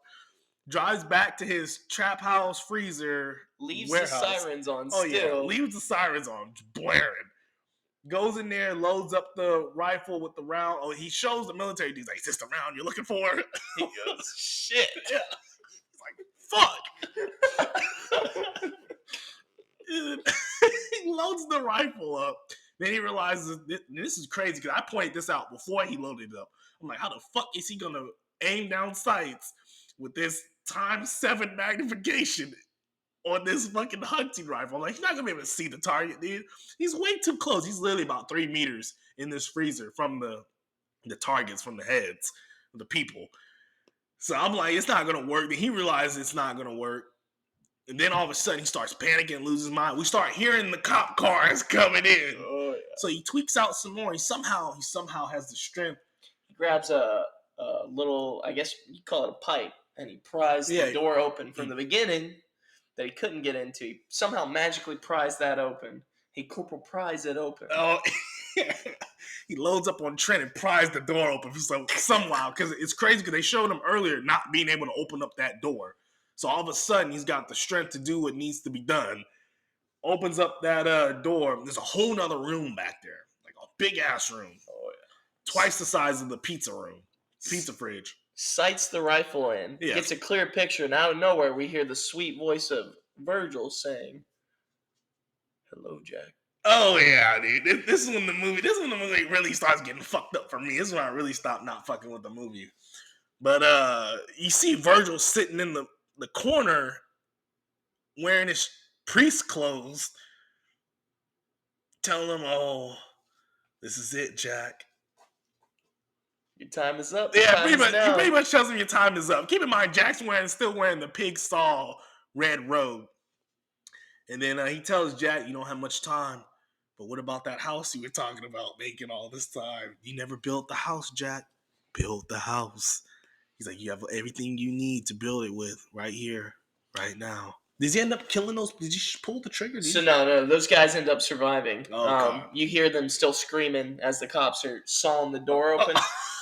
Drives back to his trap house freezer Leaves warehouse. the sirens on Oh yeah, still. leaves the sirens on, blaring. Goes in there, loads up the rifle with the round. Oh, he shows the military dudes like, "Is this the round you're looking for?" He goes, shit. Yeah. It's like, fuck. He loads the rifle up. Then he realizes this is crazy because I pointed this out before he loaded it up. I'm like, how the fuck is he gonna aim down sights with this ×7 magnification on this fucking hunting rifle? I'm like, he's not gonna be able to see the target, dude. He's way too close. He's literally about 3 meters in this freezer from the targets, from the heads of the people. So I'm like, it's not gonna work. Then he realizes it's not gonna work. And then all of a sudden he starts panicking and loses his mind. We start hearing the cop cars coming in. Oh, yeah. So he tweaks out some more. He somehow has the strength. He grabs a little, I guess you call it a pipe, and he pries the door open from the beginning that he couldn't get into. He somehow magically pries that open. He Corporal pries it open. Oh, he loads up on Trent and pries the door open. So somehow, because it's crazy because they showed him earlier not being able to open up that door. So all of a sudden, he's got the strength to do what needs to be done. Opens up that door. There's a whole nother room back there. Like a big-ass room. Oh, yeah. Twice the size of the pizza room. Pizza fridge. Sights the rifle in. Yeah. Gets a clear picture. And out of nowhere, we hear the sweet voice of Virgil saying, "Hello, Jack." Oh, yeah, dude. This is when the movie really starts getting fucked up for me. This is when I really stopped not fucking with the movie. But you see Virgil sitting in the corner wearing his priest clothes, telling him, "Oh, this is it, Jack. Your time is up. Yeah, pretty much. He pretty much tells him your time is up. Keep in mind, Jack's still wearing the pig stall red robe. And then he tells Jack, "You don't have much time. But what about that house you were talking about making all this time? You never built the house, Jack. Build the house." He's like, "You have everything you need to build it with right here, right now." Does he end up killing those? Did you pull the trigger? So no, those guys end up surviving. Oh, God. You hear them still screaming as the cops are sawing the door open.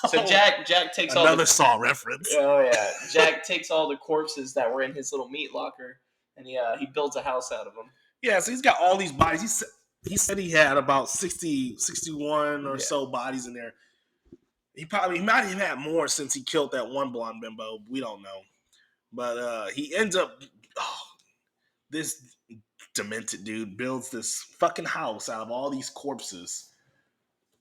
So Jack takes all another Saw reference. Oh yeah, Jack takes all the corpses that were in his little meat locker, and he builds a house out of them. Yeah, so he's got all these bodies. He said he had about 60, 61 or so bodies in there. He might have had more since he killed that one blonde bimbo. We don't know. But he ends up, this demented dude builds this fucking house out of all these corpses.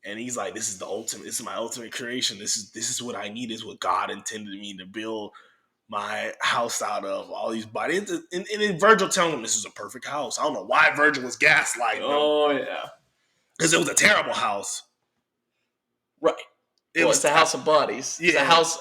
And he's like, this is my ultimate creation. This is what I need. This is what God intended me to build my house out of, all these bodies. And then Virgil telling him this is a perfect house. I don't know why Virgil was gaslighting him. Oh, yeah. Because it was a terrible house. Right. It's a house of bodies. Yeah. It's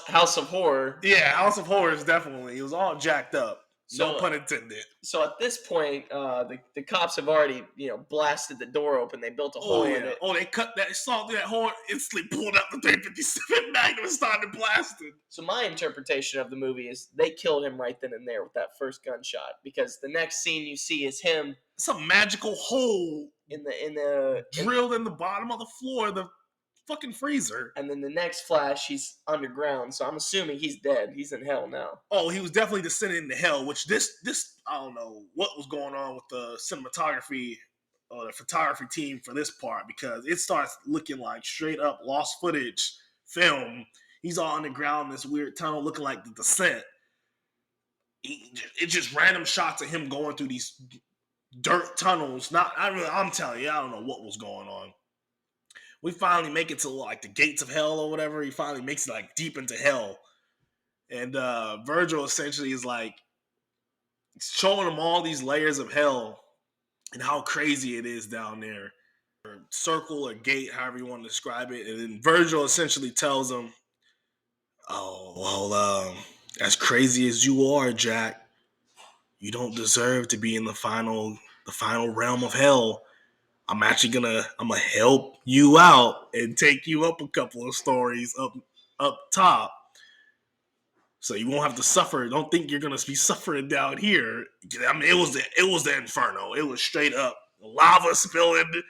a house of horror. Yeah, House of Horrors, definitely. It was all jacked up. No pun intended. So at this point, the cops have already, blasted the door open. They built a hole in it. Oh, they cut that, saw that hole, instantly pulled out the 357 Magnum and started blasting. So my interpretation of the movie is they killed him right then and there with that first gunshot, because the next scene you see is him some magical hole drilled in the bottom of the floor of the fucking freezer. And then the next flash, he's underground. So I'm assuming he's dead. He's in hell now. Oh, he was definitely descending into hell, which this I don't know what was going on with the cinematography or the photography team for this part, because it starts looking like straight up lost footage film. He's all underground in this weird tunnel looking like The Descent. It's just random shots of him going through these dirt tunnels. I'm telling you, I don't know what was going on. We finally make it to like the gates of hell or whatever. He finally makes it like deep into hell. And Virgil essentially is like showing him all these layers of hell and how crazy it is down there. Or circle or gate, however you want to describe it. And then Virgil essentially tells him, "Oh, well, as crazy as you are, Jack, you don't deserve to be in the final realm of hell. I'm gonna help you out and take you up a couple of stories up top, so you won't have to suffer. Don't think you're gonna be suffering down here." I mean, it was the inferno. It was straight up lava spilling,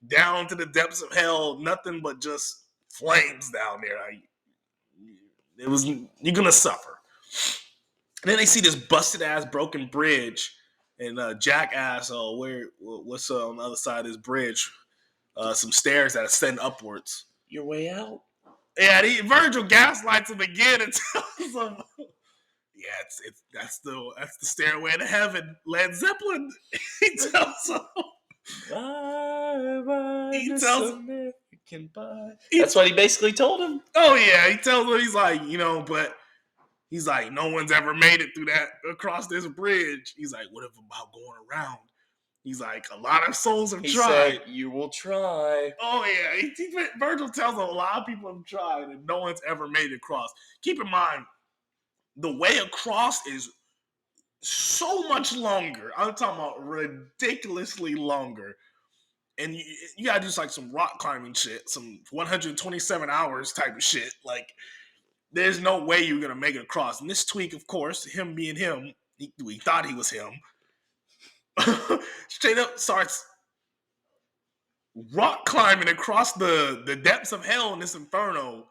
down to the depths of hell, nothing but just flames down there. Like, you're gonna suffer. And then they see this busted ass broken bridge, and Jack asks, "Oh, what's on the other side of this bridge?" Some stairs that ascend upwards. Your way out. Yeah, Virgil gaslights him again and tells him, "Yeah, that's the stairway to heaven." Led Zeppelin. He tells him. Bye, bye, He Miss tells- American Pie. That's what he basically told him. Oh yeah, he tells him, he's like, but he's like, no one's ever made it through that across this bridge. He's like, what about going around? He's like, a lot of souls have He tried. said, "You will try." Oh yeah, Virgil tells him a lot of people have tried and no one's ever made it across. Keep in mind, the way across is so much longer. I'm talking about ridiculously longer. And you gotta do like some rock climbing shit, some 127 hours type of shit. Like, there's no way you're gonna make it across. And this tweak, of course, him being him, we thought he was him. Straight up starts rock climbing across the depths of hell in this inferno.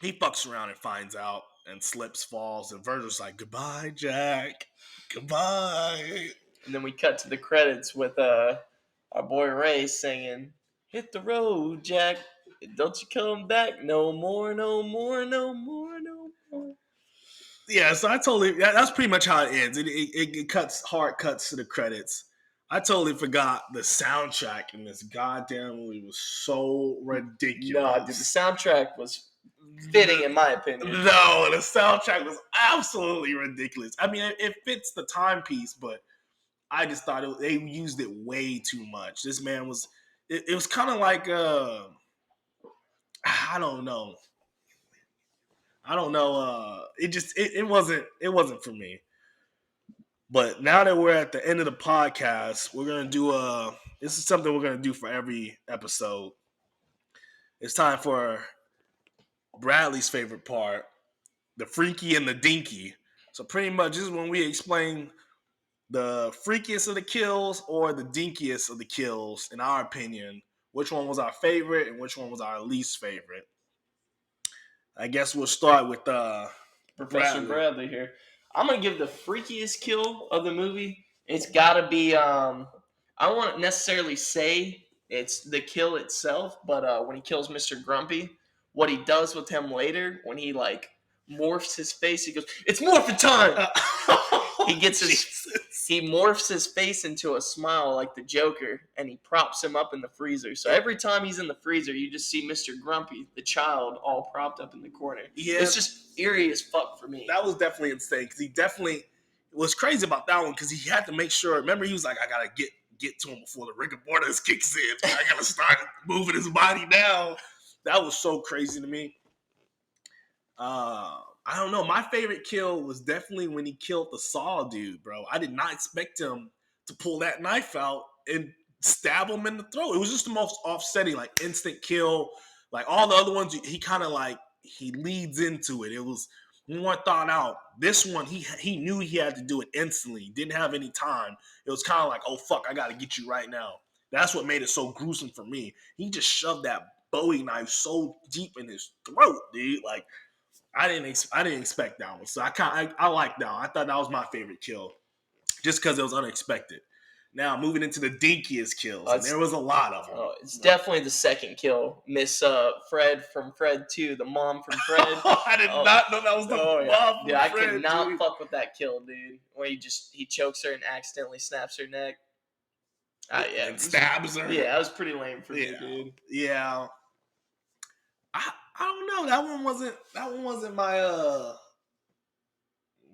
He fucks around and finds out and slips, falls, and Virgil's like, "Goodbye, Jack. Goodbye." And then we cut to the credits with our boy Ray singing, "Hit the road, Jack. Don't you come back no more, no more, no more, no more." Yeah, so that's pretty much how it ends. It cuts, hard cuts to the credits. I totally forgot the soundtrack in this goddamn movie was so ridiculous. No, dude, the soundtrack was fitting in my opinion. No, the soundtrack was absolutely ridiculous. I mean, it fits the timepiece, but I just thought they used it way too much. This man was, it was kind of like, I don't know. It wasn't for me. But now that we're at the end of the podcast, we're going to do this is something we're going to do for every episode. It's time for Bradley's favorite part, the freaky and the dinky. So pretty much this is when we explain the freakiest of the kills or the dinkiest of the kills, in our opinion. Which one was our favorite and which one was our least favorite. I guess we'll start with Professor Bradley here. I'm gonna give the freakiest kill of the movie. It's gotta be I don't want to necessarily say it's the kill itself, but when he kills Mr. Grumpy, what he does with him later when he like morphs his face, he goes, "It's morphin' time!" He gets he morphs his face into a smile like the Joker, and he props him up in the freezer. So every time he's in the freezer, you just see Mr. Grumpy, the child, all propped up in the corner. Yeah, it's just eerie as fuck for me. That was definitely insane because he definitely was crazy about that one because he had to make sure. Remember, he was like, "I gotta get to him before the rigor mortis kicks in. I gotta start moving his body now." That was so crazy to me. I don't know. My favorite kill was definitely when he killed the Saw dude, bro. I did not expect him to pull that knife out and stab him in the throat. It was just the most offsetting, like instant kill. Like all the other ones, he kind of like he leads into it. It was more thought out. This one, he knew he had to do it instantly. He didn't have any time. It was kind of like, "Oh fuck, I gotta get you right now." That's what made it so gruesome for me. He just shoved that Bowie knife so deep in his throat, dude. Like, I didn't expect that one, so I like that one. I thought that was my favorite kill, just because it was unexpected. Now moving into the dinkiest kills, and there was a lot of them. It's definitely the second kill, Miss Fred from Fred 2, the mom from Fred. I did not know that was the mom from I Fred, could not dude. fuck with that kill, dude. When he chokes her and accidentally snaps her neck. And stabs her. Yeah, that was pretty lame for me, dude. Yeah. I don't know. That one wasn't my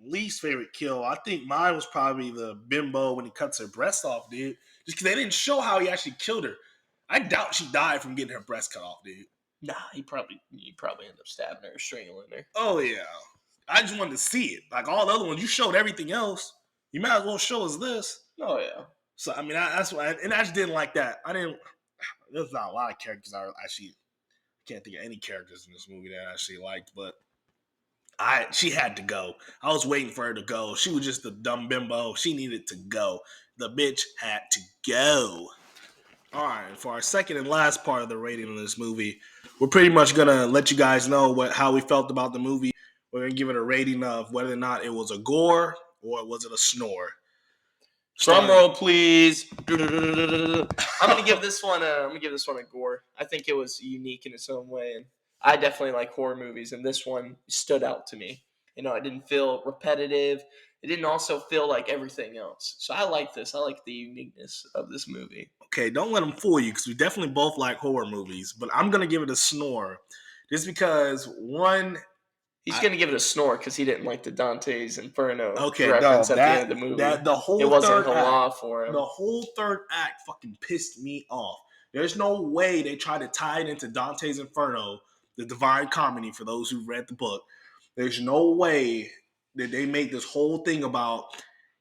least favorite kill. I think mine was probably the bimbo when he cuts her breast off, dude. Just because they didn't show how he actually killed her. I doubt she died from getting her breast cut off, dude. Nah, he probably ended up stabbing her or strangling her. Oh yeah. I just wanted to see it. Like all the other ones, you showed everything else. You might as well show us this. Oh yeah. So I mean, that's why, and I just didn't like that. There's not a lot of characters I actually can't think of any characters in this movie that I actually liked, but she had to go. I was waiting for her to go. She was just a dumb bimbo. She needed to go. The bitch had to go. All right, for our second and last part of the rating of this movie, we're pretty much gonna let you guys know how we felt about the movie. We're gonna give it a rating of whether or not it was a gore or was it a snore. Drum roll, please. I'm gonna give this one a gore. I think it was unique in its own way, and I definitely like horror movies, and this one stood out to me. You know, it didn't feel repetitive. It didn't also feel like everything else. So I like this. I like the uniqueness of this movie. Okay, don't let them fool you because we definitely both like horror movies, but I'm gonna give it a snore, just because one. He's gonna give it a snore because he didn't like the Dante's Inferno Okay, reference no, at the end of the movie. the whole it wasn't third act, halal for him. The whole third act fucking pissed me off. There's no way they try to tie it into Dante's Inferno, the Divine Comedy, for those who read the book. There's no way that they make this whole thing about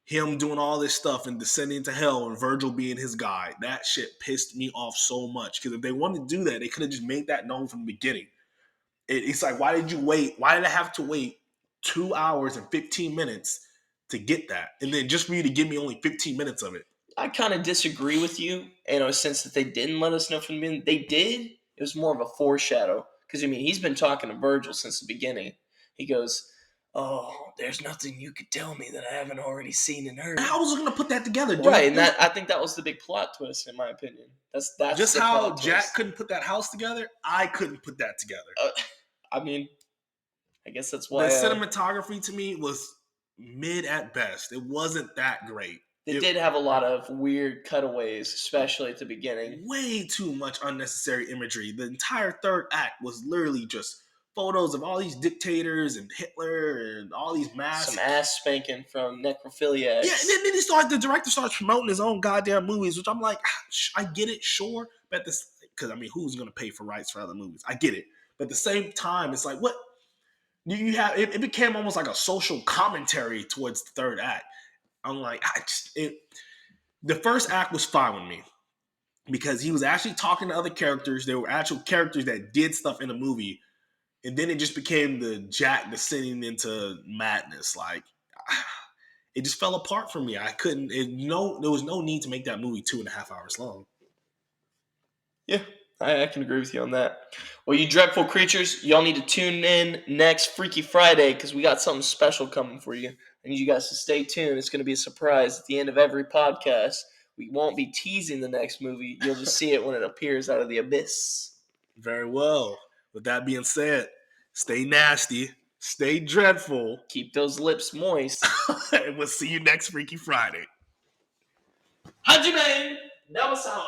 him doing all this stuff and descending to hell and Virgil being his guide. That shit pissed me off so much because if they wanted to do that, they could have just made that known from the beginning. It's like, why did you wait? Why did I have to wait 2 hours and 15 minutes to get that? And then just for you to give me only 15 minutes of it. I kind of disagree with you in a sense that they didn't let us know from the beginning. They did. It was more of a foreshadow. Because, I mean, he's been talking to Virgil since the beginning. He goes, oh, there's nothing you could tell me that I haven't already seen and heard. How was I going to put that together, dude? Right, and I think that was the big plot twist, in my opinion. That's just the how plot Jack twist. couldn't put that house together, I couldn't put that together. I mean, I guess that's why... The cinematography to me was mid at best. It wasn't that great. It did have a lot of weird cutaways, especially at the beginning. Way too much unnecessary imagery. The entire third act was literally just photos of all these dictators and Hitler and all these masks. Some ass spanking from necrophiliacs. Yeah, and then the director starts promoting his own goddamn movies, which I'm like, I get it, sure. But because, I mean, who's going to pay for rights for other movies? I get it. But at the same time, it's like, what? You have it became almost like a social commentary towards the third act. I'm like, the first act was fine with me because he was actually talking to other characters. There were actual characters that did stuff in the movie, and then it just became the Jack descending into madness. Like, it just fell apart for me. I couldn't. There was no need to make that movie 2.5 hours long. Yeah. I can agree with you on that. Well, you dreadful creatures, y'all need to tune in next Freaky Friday because we got something special coming for you. I need you guys to stay tuned. It's going to be a surprise at the end of every podcast. We won't be teasing the next movie. You'll just see it when it appears out of the abyss. Very well. With that being said, stay nasty, stay dreadful. Keep those lips moist. And we'll see you next Freaky Friday. Hajime Namasawa.